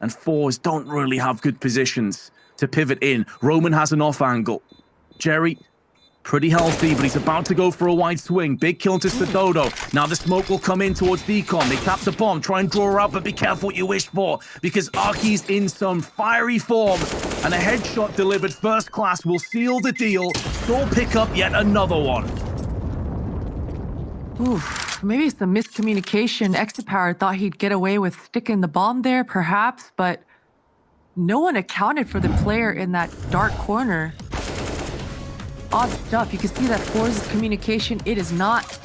And forZe don't really have good positions to pivot in. Roman has an off angle. Jerry, pretty healthy, but he's about to go for a wide swing. Big kill to sAw. Now the smoke will come in towards Decon. They tap the bomb, try and draw her out, but be careful what you wish for, because Arky's in some fiery form, and a headshot delivered first class will seal the deal. sAw pick up yet another one. Oof, maybe some miscommunication. Exapower thought he'd get away with sticking the bomb there, perhaps, but no one accounted for the player in that dark corner. Odd stuff. You can see that forZe's communication, it is not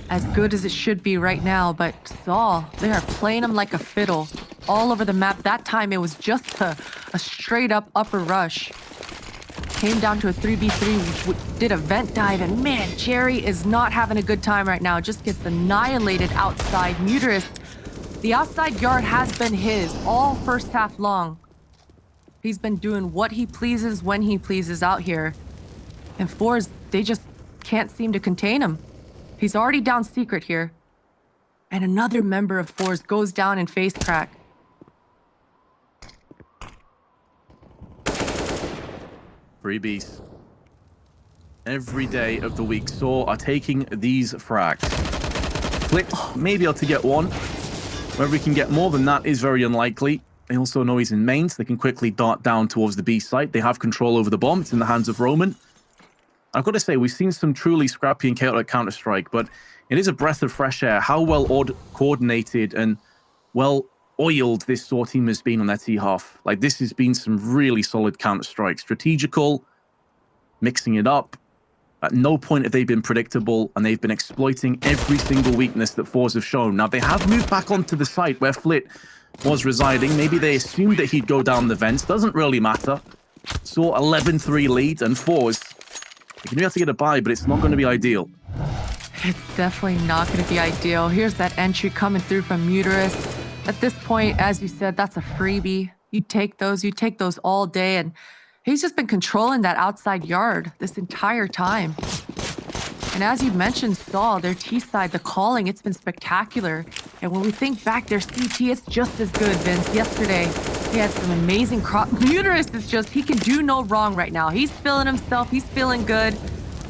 as good as it should be right now, but sAw, they are playing him like a fiddle all over the map. That time it was just a straight up upper rush. Came down to a 3v3, did a vent dive, and man, Jerry is not having a good time right now. Just gets annihilated outside. Muterus, the outside yard has been his all first half long. He's been doing what he pleases when he pleases out here. And forZe, they just can't seem to contain him. He's already down secret here. And another member of forZe goes down in face crack. Freebies. Every day of the week, sAw are taking these frags. Flit may be able to get one. Whether we can get more than that is very unlikely. They also know he's in main, so they can quickly dart down towards the B site. They have control over the bomb. It's in the hands of Roman. I've got to say, we've seen some truly scrappy and chaotic Counter-Strike, but it is a breath of fresh air how well coordinated and well-oiled this sAw team has been on their T-half. Like, this has been some really solid Counter-Strike. Strategical, mixing it up. At no point have they been predictable, and they've been exploiting every single weakness that forZe have shown. Now, they have moved back onto the site where Flit was residing. Maybe they assumed that he'd go down the vents. Doesn't really matter. sAw 11-3 lead, and forZe, they can be able to get a buy, but it's not going to be ideal. It's definitely not going to be ideal. Here's that entry coming through from Muterus. At this point, as you said, that's a freebie. You take those all day, and he's just been controlling that outside yard this entire time. And as you mentioned, sAw, their T side, the calling, it's been spectacular. And when we think back, their CT, it's just as good, Vince. Yesterday, he had some amazing Muterus is just, he can do no wrong right now. He's feeling himself, he's feeling good.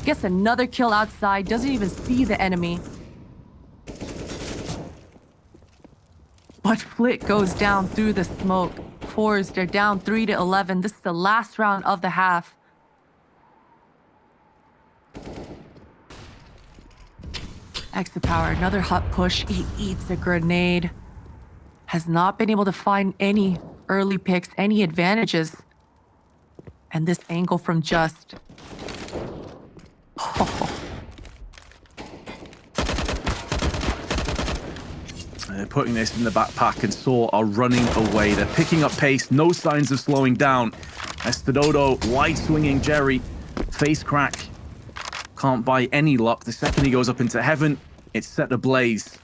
Gets another kill outside, doesn't even see the enemy. But Flit goes down through the smoke. forZe, they're down 3-11. This is the last round of the half. Exapower, another hot push. He eats a grenade. Has not been able to find any early picks, any advantages. And this angle from Just. Oh. They're putting this in the backpack, and sAw are running away. They're picking up pace, no signs of slowing down. sAw wide swinging Jerry, face crack. Can't buy any luck. The second he goes up into heaven, it's set ablaze.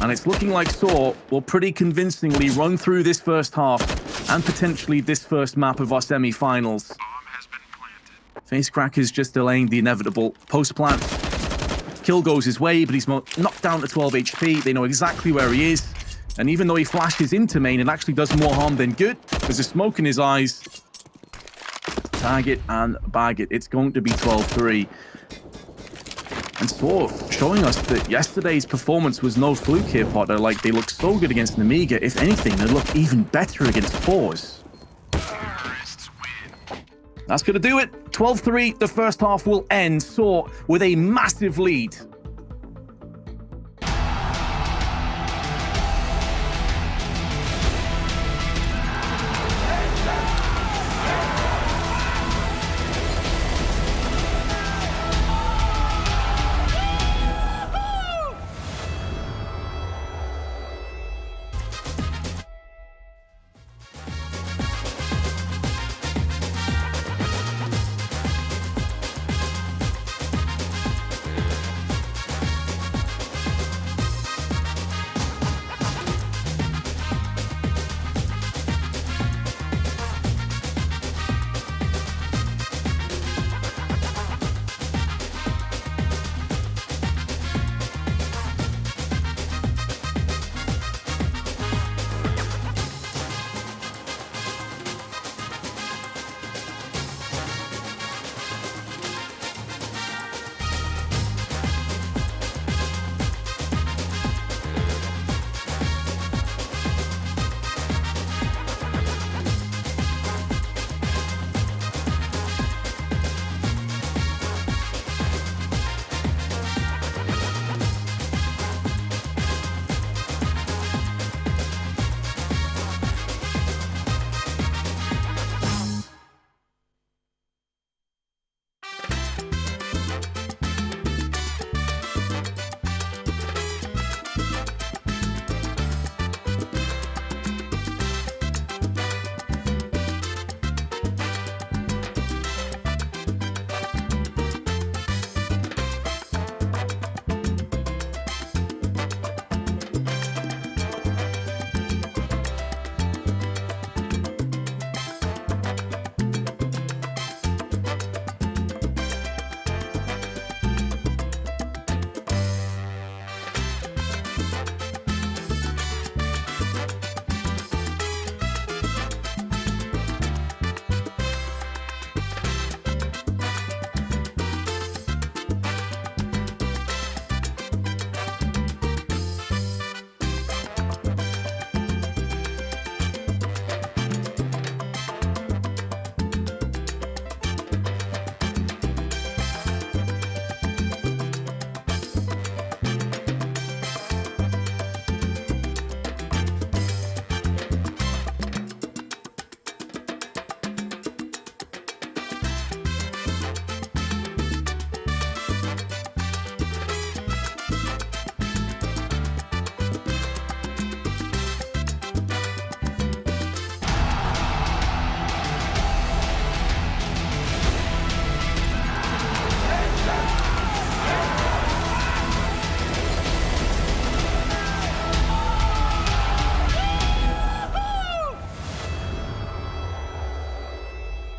And it's looking like sAw will pretty convincingly run through this first half and potentially this first map of our semi-finals. Face crack is just delaying the inevitable post-plant. Kill goes his way, but he's knocked down to 12 HP. They know exactly where he is. And even though he flashes into main, it actually does more harm than good. There's a smoke in his eyes. Tag it and bag it. It's going to be 12-3. And sAw showing us that yesterday's performance was no fluke here, Potter. Like, they look so good against Nemiga. If anything, they look even better against forZe. That's going to do it. 12-3. The first half will end. sAw with a massive lead.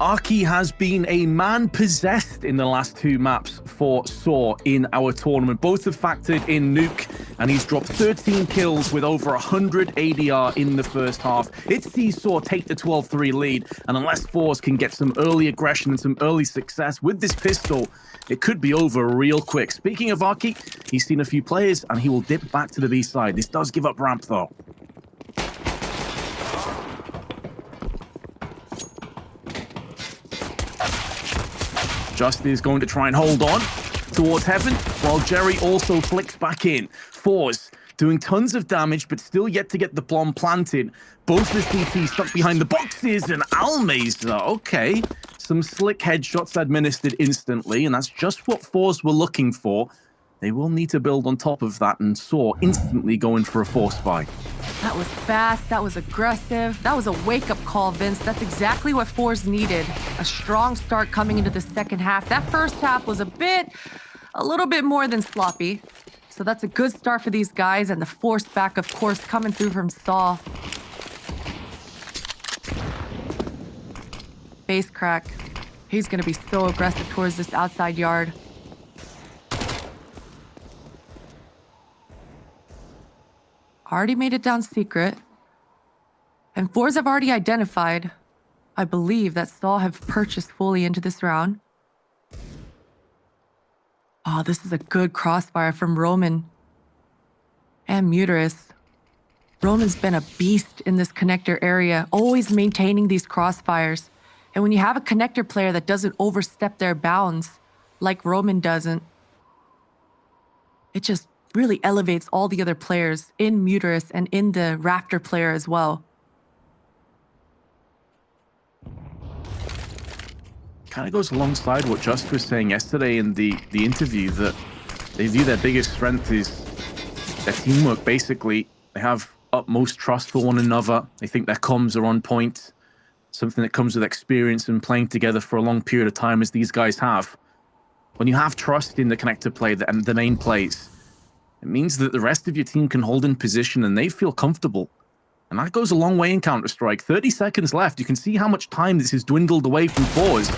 Arky has been a man possessed in the last 2 maps for sAw in our tournament. Both have factored in Nuke, and he's dropped 13 kills with over 100 ADR in the first half. It sees sAw take the 12-3 lead, and unless forZe can get some early aggression and some early success with this pistol, it could be over real quick. Speaking of Arky, he's seen a few players, and he will dip back to the B side. This does give up ramp, though. Justin is going to try and hold on towards heaven, while Jerry also flicks back in. forZe doing tons of damage, but still yet to get the bomb planted. Both the CT stuck behind the boxes, and Almeza, okay. Some slick headshots administered instantly, and that's just what forZe were looking for. They will need to build on top of that, and sAw instantly going for a force buy. That was fast, that was aggressive, that was a wake-up call, Vince. That's exactly what forZe needed. A strong start coming into the second half. That first half was a little bit more than sloppy. So that's a good start for these guys, and the force back, of course, coming through from sAw. Base crack. He's gonna be so aggressive towards this outside yard. Already made it down secret. And forZe have already identified, I believe, that sAw have purchased fully into this round. Oh, this is a good crossfire from Roman. And Muterus. Roman's been a beast in this connector area, always maintaining these crossfires. And when you have a connector player that doesn't overstep their bounds, like Roman doesn't, it just really elevates all the other players in Muterus and in the Raptor player as well. Kind of goes alongside what Just was saying yesterday in the interview, that they view their biggest strength is their teamwork, basically. They have utmost trust for one another. They think their comms are on point, something that comes with experience and playing together for a long period of time, as these guys have. When you have trust in the connector play and the main plays, it means that the rest of your team can hold in position and they feel comfortable. And that goes a long way in Counter-Strike. 30 seconds left. You can see how much time this has dwindled away from forZe.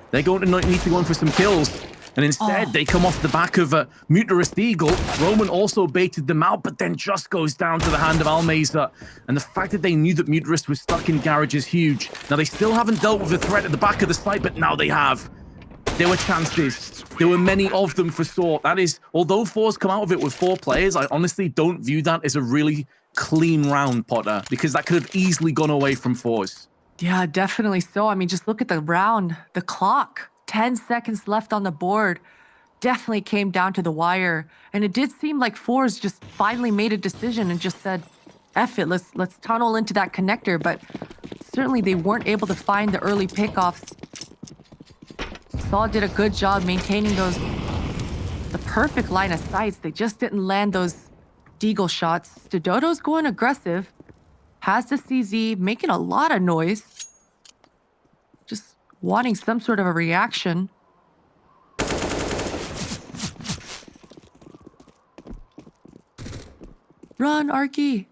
They're going to need to go in for some kills. And instead, they come off the back of a Muterus Eagle. Roman also baited them out, but then just goes down to the hand of Almeza. And the fact that they knew that Muterus was stuck in garage is huge. Now, they still haven't dealt with the threat at the back of the site, but now they have. There were chances. There were many of them for sAw. That is, although forZe come out of it with 4 players, I honestly don't view that as a really clean round, Potter, because that could have easily gone away from forZe. Yeah, definitely so. I mean, just look at the round, the clock. 10 seconds left on the board. Definitely came down to the wire. And it did seem like forZe just finally made a decision and just said, F it, let's tunnel into that connector. But certainly they weren't able to find the early pickoffs. sAw did a good job maintaining the perfect line of sights. They just didn't land those deagle shots. sAdodo's going aggressive. Has the CZ, making a lot of noise. Just wanting some sort of a reaction. Run, Arky.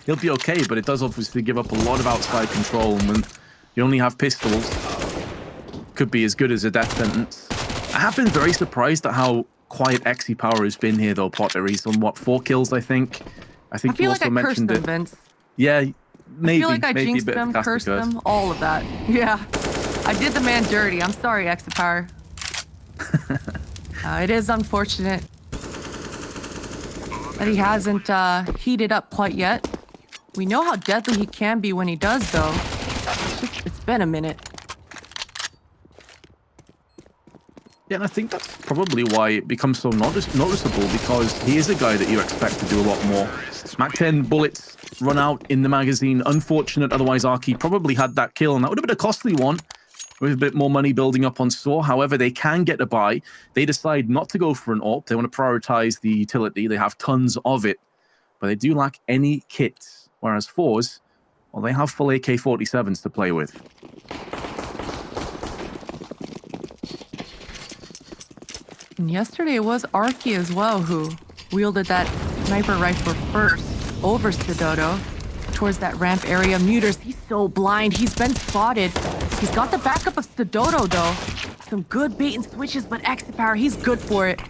He'll be okay, but it does obviously give up a lot of outside control. And when you only have pistols, could be as good as a death sentence. I have been very surprised at how quiet Xe Power has been here, though, Potter. He's on, what, 4 kills, I think? I think you also mentioned it. Vince. Yeah, maybe. I feel like I maybe jinxed them, cursed them, all of that. Yeah. I did the man dirty. I'm sorry, Xe Power. It is unfortunate that he hasn't heated up quite yet. We know how deadly he can be when he does, though. It's been a minute. Yeah, and I think that's probably why it becomes so noticeable, because he is a guy that you expect to do a lot more. Mac 10 bullets run out in the magazine. Unfortunate, otherwise Arky probably had that kill, and that would have been a costly one with a bit more money building up on sAw. However, they can get a buy. They decide not to go for an AWP. They want to prioritize the utility. They have tons of it, but they do lack any kits, whereas forZe, well, they have full AK-47s to play with. And yesterday it was Arky as well who wielded that sniper rifle first over sAdodo. towards that ramp area. Muters, he's so blind. He's been spotted. He's got the backup of Stododo, though. Some good bait and switches, but X-Power, he's good for it.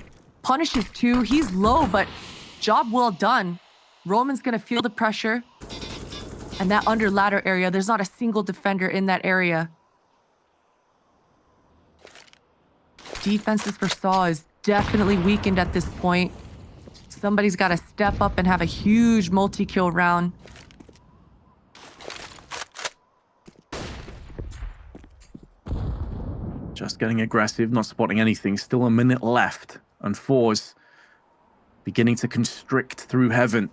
Punishes, too. He's low, but job well done. Roman's going to feel the pressure. And that under ladder area, there's not a single defender in that area. Defenses for sAw is definitely weakened at this point. Somebody's got to step up and have a huge multi-kill round. Just getting aggressive, not spotting anything. Still a minute left. And forZe beginning to constrict through heaven.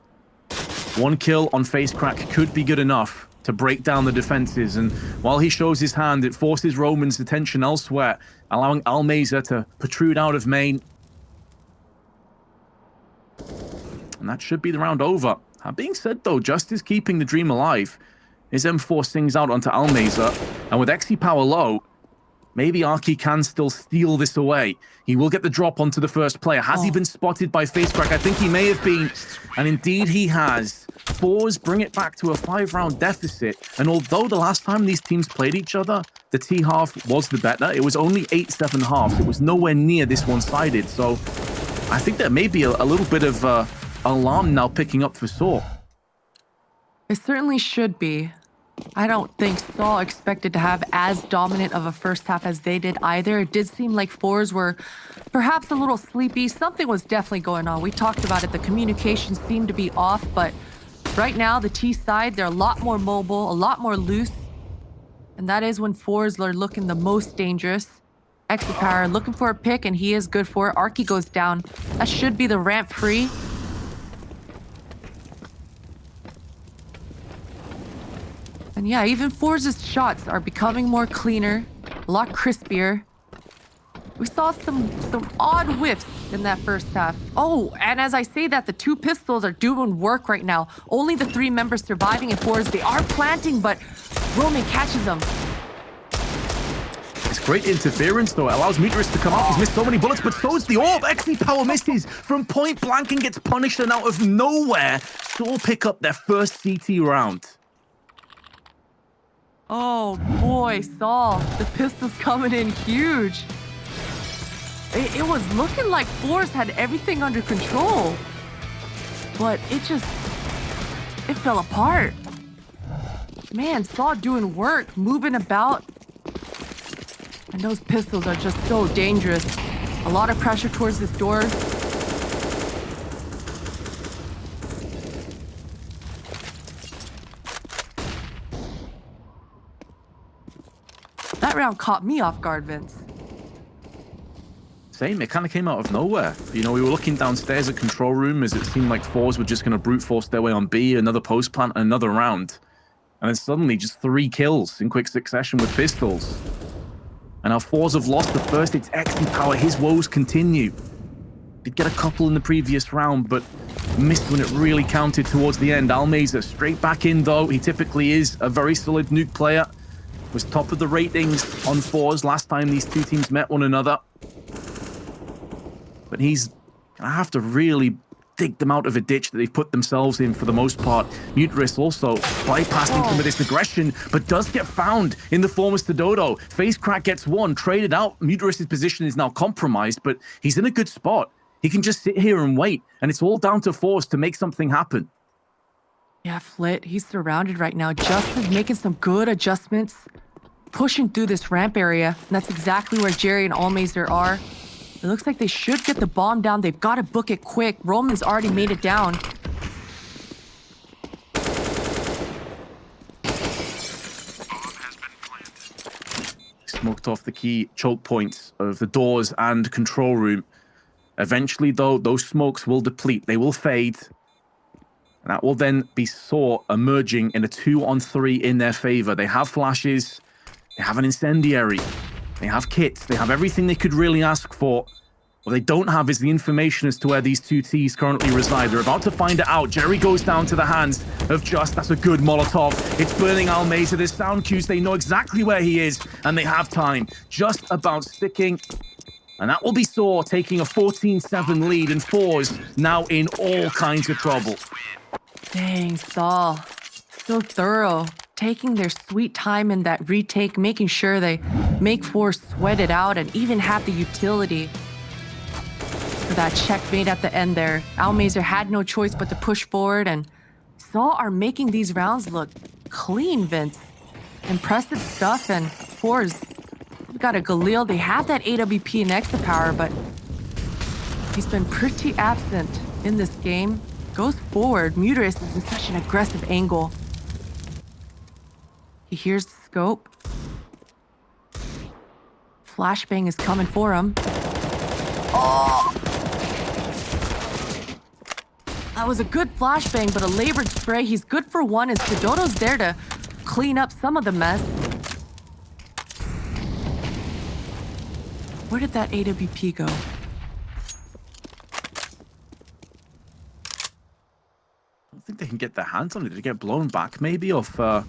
One kill on FaceCrack could be good enough to break down the defenses. And while he shows his hand, it forces Roman's attention elsewhere, allowing Almeza to protrude out of main. And that should be the round over. That being said, though, just is keeping the dream alive. His M4 sings out onto Almeza. And with XE power low, maybe Arky can still steal this away. He will get the drop onto the first player. Has he been spotted by FaceCrack? I think he may have been. And indeed he has. forZe bring it back to a 5-round deficit. And although the last time these teams played each other, the T-half was the better. It was only 8-7 halves. It was nowhere near this one-sided. So I think there may be a little bit of alarm now picking up for sAw. It certainly should be. I don't think sAw expected to have as dominant of a first half as they did either. It did seem like forZe were perhaps a little sleepy. Something was definitely going on. We talked about it. The communication seemed to be off, but right now, the T side, they're a lot more mobile, a lot more loose. And that is when forZe are looking the most dangerous. X-Power looking for a pick, and he is good for it. Arky goes down. That should be the ramp free. And yeah, even forZe's shots are becoming more cleaner, a lot crispier. We saw some odd whiffs in that first half. Oh, and as I say that, the 2 pistols are doing work right now. Only the 3 members surviving in forZe. They are planting, but Roman catches them. It's great interference, though. It allows Muterus to come out. He's missed so many bullets, but so is the orb. XE power misses from point blank and gets punished, and out of nowhere, sAw pick up their first CT round. Oh boy, sAw, the pistol's coming in huge. It was looking like forZe had everything under control, but it fell apart. Man, sAw doing work, moving about. And those pistols are just so dangerous. A lot of pressure towards this door. That round caught me off guard, Vince. Same, it kind of came out of nowhere. You know, we were looking downstairs at control room as it seemed like forZe were just going to brute force their way on B, another post plant, and another round. And then suddenly just 3 kills in quick succession with pistols. And now forZe have lost the first. It's XE power. His woes continue. Did get a couple in the previous round, but missed when it really counted towards the end. Almeza straight back in, though. He typically is a very solid Nuke player. Was top of the ratings on forZe last time these 2 teams met one another. But he's going to have to really dig them out of a ditch that they've put themselves in for the most part. Muterus also bypassing some of this aggression, but does get found in the form of Stododo. FaceCrack gets one, traded out. Muterus' position is now compromised, but he's in a good spot. He can just sit here and wait, and it's all down to forZe to make something happen. Yeah, Flit, he's surrounded right now. Justin's making some good adjustments, pushing through this ramp area, and that's exactly where Jerry and Almazer are. It looks like they should get the bomb down. They've got to book it quick. Roman's already made it down. Smoked off the key choke points of the doors and control room. Eventually, though, those smokes will deplete. They will fade. And that will then be sAw emerging in a 2-on-3 in their favor. They have flashes. They have an incendiary. They have kits. They have everything they could really ask for. What they don't have is the information as to where these 2 Ts currently reside. They're about to find it out. Jerry goes down to the hands of Just. That's a good Molotov. It's burning Almeza. There's sound cues. They know exactly where he is, and they have time. Just about sticking. And that will be sAw taking a 14-7 lead, and forZe now in all kinds of trouble. Dang, sAw. So thorough, taking their sweet time in that retake, making sure they make forZe sweat it out and even have the utility for that checkmate at the end there. Almazer had no choice but to push forward, and sAw are making these rounds look clean, Vince. Impressive stuff, and forZe, they've got a Galil, they have that AWP and Extra Power, but he's been pretty absent in this game. Goes forward, Muterus is in such an aggressive angle. He hears the scope. Flashbang is coming for him. Oh! That was a good flashbang, but a labored spray. He's good for one, as Dodo's there to clean up some of the mess. Where did that AWP go? I don't think they can get their hands on it. Did it get blown back maybe off the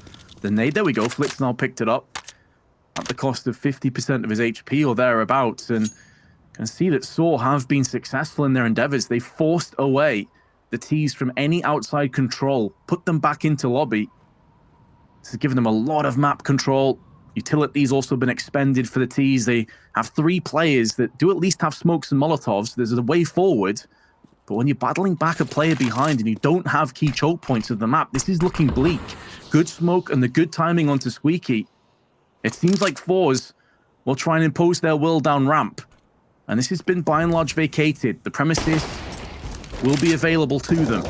nade? There we go. Flitz now picked it up at the cost of 50% of his HP or thereabouts. And can see that sAw have been successful in their endeavors. They forced away the T's from any outside control, put them back into lobby. This has given them a lot of map control. Utility's also been expended for the T's. They have 3 players that do at least have smokes and molotovs. There's a way forward. But when you're battling back a player behind and you don't have key choke points of the map, this is looking bleak. Good smoke and the good timing onto Squeaky. It seems like forZe will try and impose their will down ramp. And this has been by and large vacated. The premises will be available to them.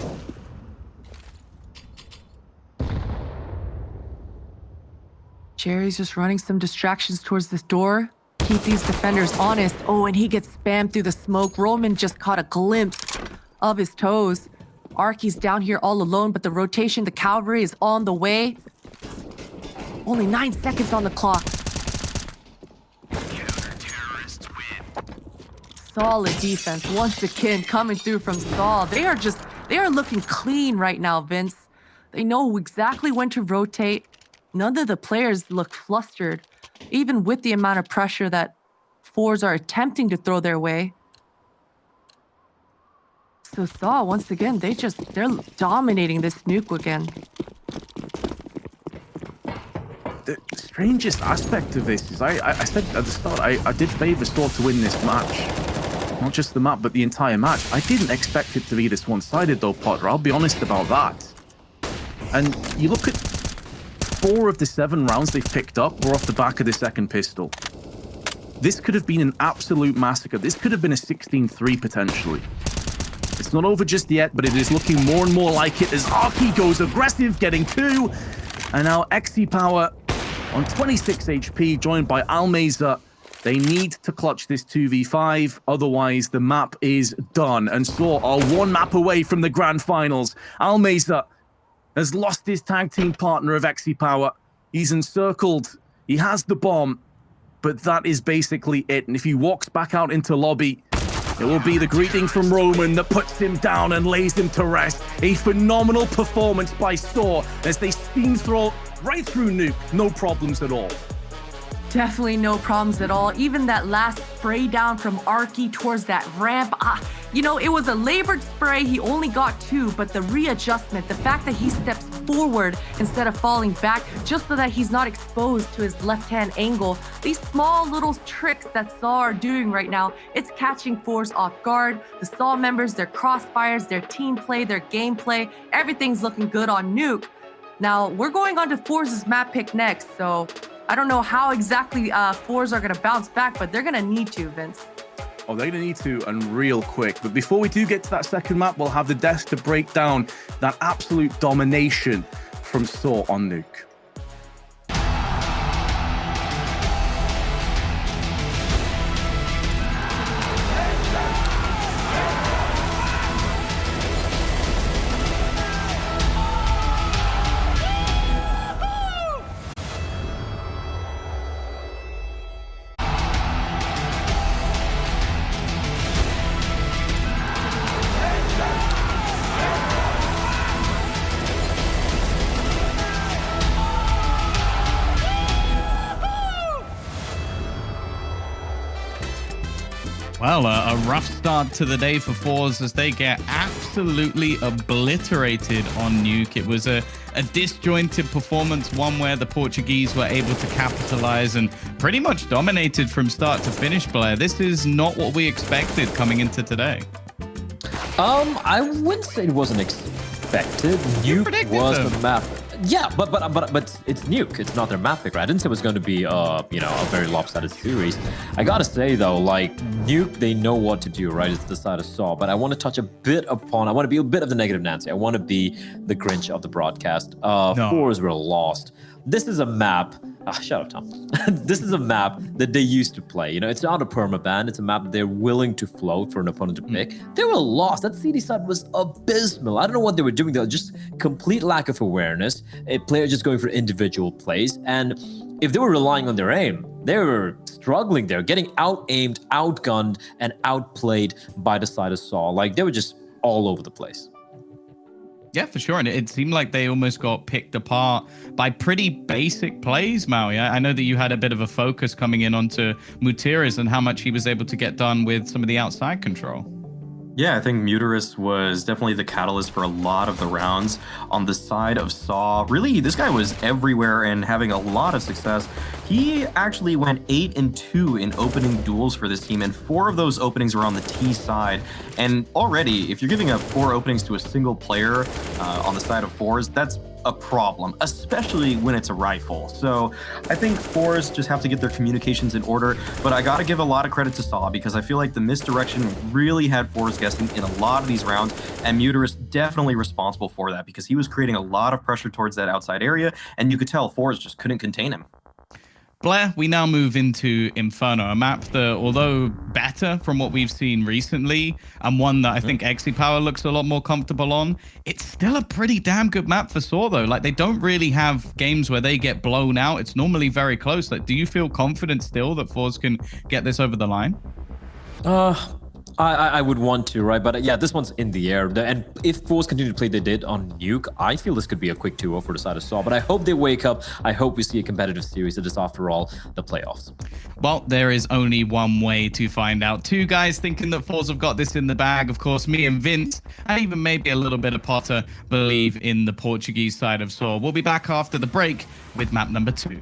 Jerry's just running some distractions towards this door. Keep these defenders honest. Oh, and he gets spammed through the smoke. Roman just caught a glimpse of his toes. Arky's down here all alone, but the rotation, the cavalry is on the way. Only 9 seconds on the clock. Solid defense once again coming through from sAw. They are looking clean right now, Vince. They know exactly when to rotate. None of the players look flustered, even with the amount of pressure that forZe are attempting to throw their way. So sAw, once again, they're dominating this Nuke again. The strangest aspect of this is I said at the start, I did favor sAw to win this match. Not just the map, but the entire match. I didn't expect it to be this one-sided though, Potter. I'll be honest about that. And you look at 4 of the 7 rounds they've picked up were off the back of the second pistol. This could have been an absolute massacre. This could have been a 16-3 potentially. It's not over just yet, but it is looking more and more like it as Arky goes aggressive, getting 2. And now XE Power on 26 HP, joined by Almazer. They need to clutch this 2v5, otherwise the map is done. And sAw are 1 map away from the grand finals. Almazer has lost his tag team partner of XE Power. He's encircled. He has the bomb, but that is basically it. And if he walks back out into lobby, it will be the greeting from Roman that puts him down and lays him to rest. A phenomenal performance by sAw as they steam throw right through Nuke. No problems at all. Definitely no problems at all. Even that last spray down from Arky towards that ramp. You know, it was a labored spray. He only got 2, but the readjustment, the fact that he steps forward instead of falling back, just so that he's not exposed to his left-hand angle. These small little tricks that sAw are doing right now, it's catching forZe off guard. The sAw members, their crossfires, their team play, their gameplay, everything's looking good on Nuke. Now, we're going on to forZe's map pick next, so I don't know how exactly forZe are going to bounce back, but they're going to need to, Vince. Oh, they're going to need to, and real quick. But before we do get to that second map, we'll have the desk to break down that absolute domination from sAw on Nuke. Well, a rough start to the day for forZe as they get absolutely absolutely obliterated on Nuke. It was a disjointed performance, one where the Portuguese were able to capitalize and pretty much dominated from start to finish, Blair. This is not what we expected coming into today. I wouldn't say it wasn't expected. Nuke was the map. Yeah, but it's Nuke. It's not their map pick, right? I didn't say it was going to be a very lopsided series. I gotta say though, like Nuke, they know what to do, right? It's the side of sAw. But I want to touch a bit upon. I want to be a bit of the negative Nancy. I want to be the Grinch of the broadcast. forZe were lost. This is a map. Shut up, Tom. This is a map that they used to play. You know, it's not a permaban. It's a map they're willing to float for an opponent to pick. They were lost. That CD side was abysmal. I don't know what they were doing. They were just complete lack of awareness. A player just going for individual plays. And if they were relying on their aim, they were struggling there, getting out-aimed, outgunned, and outplayed by the side of sAw. Like, they were just all over the place. Yeah, for sure. And it seemed like they almost got picked apart by pretty basic plays, Maui. I know that you had a bit of a focus coming in onto Mutiras and how much he was able to get done with some of the outside control. Yeah, I think Mutiras was definitely the catalyst for a lot of the rounds on the side of sAw. Really, this guy was everywhere and having a lot of success. He actually went 8-2 in opening duels for this team, and 4 of those openings were on the T side. And already, if you're giving up 4 openings to a single player on the side of forZe, that's a problem, especially when it's a rifle. So I think forZe just have to get their communications in order, but I gotta give a lot of credit to sAw because I feel like the misdirection really had forZe guessing in a lot of these rounds, and Mutiras definitely responsible for that because he was creating a lot of pressure towards that outside area, and you could tell forZe just couldn't contain him. Blair, we now move into Inferno, a map that, although better from what we've seen recently, and one that I think XE looks a lot more comfortable on, it's still a pretty damn good map for sAw, though. Like, they don't really have games where they get blown out. It's normally very close. Like, do you feel confident still that forZe can get this over the line? I would want to, right? But yeah, this one's in the air. And if forZe continue to play they did on Nuke, I feel this could be a quick 2-0 for the side of sAw. But I hope they wake up. I hope we see a competitive series that is, after all, the playoffs. Well, there is only one way to find out. 2 guys thinking that forZe have got this in the bag. Of course, me and Vince, and even maybe a little bit of Potter, believe in the Portuguese side of sAw. We'll be back after the break with map number 2.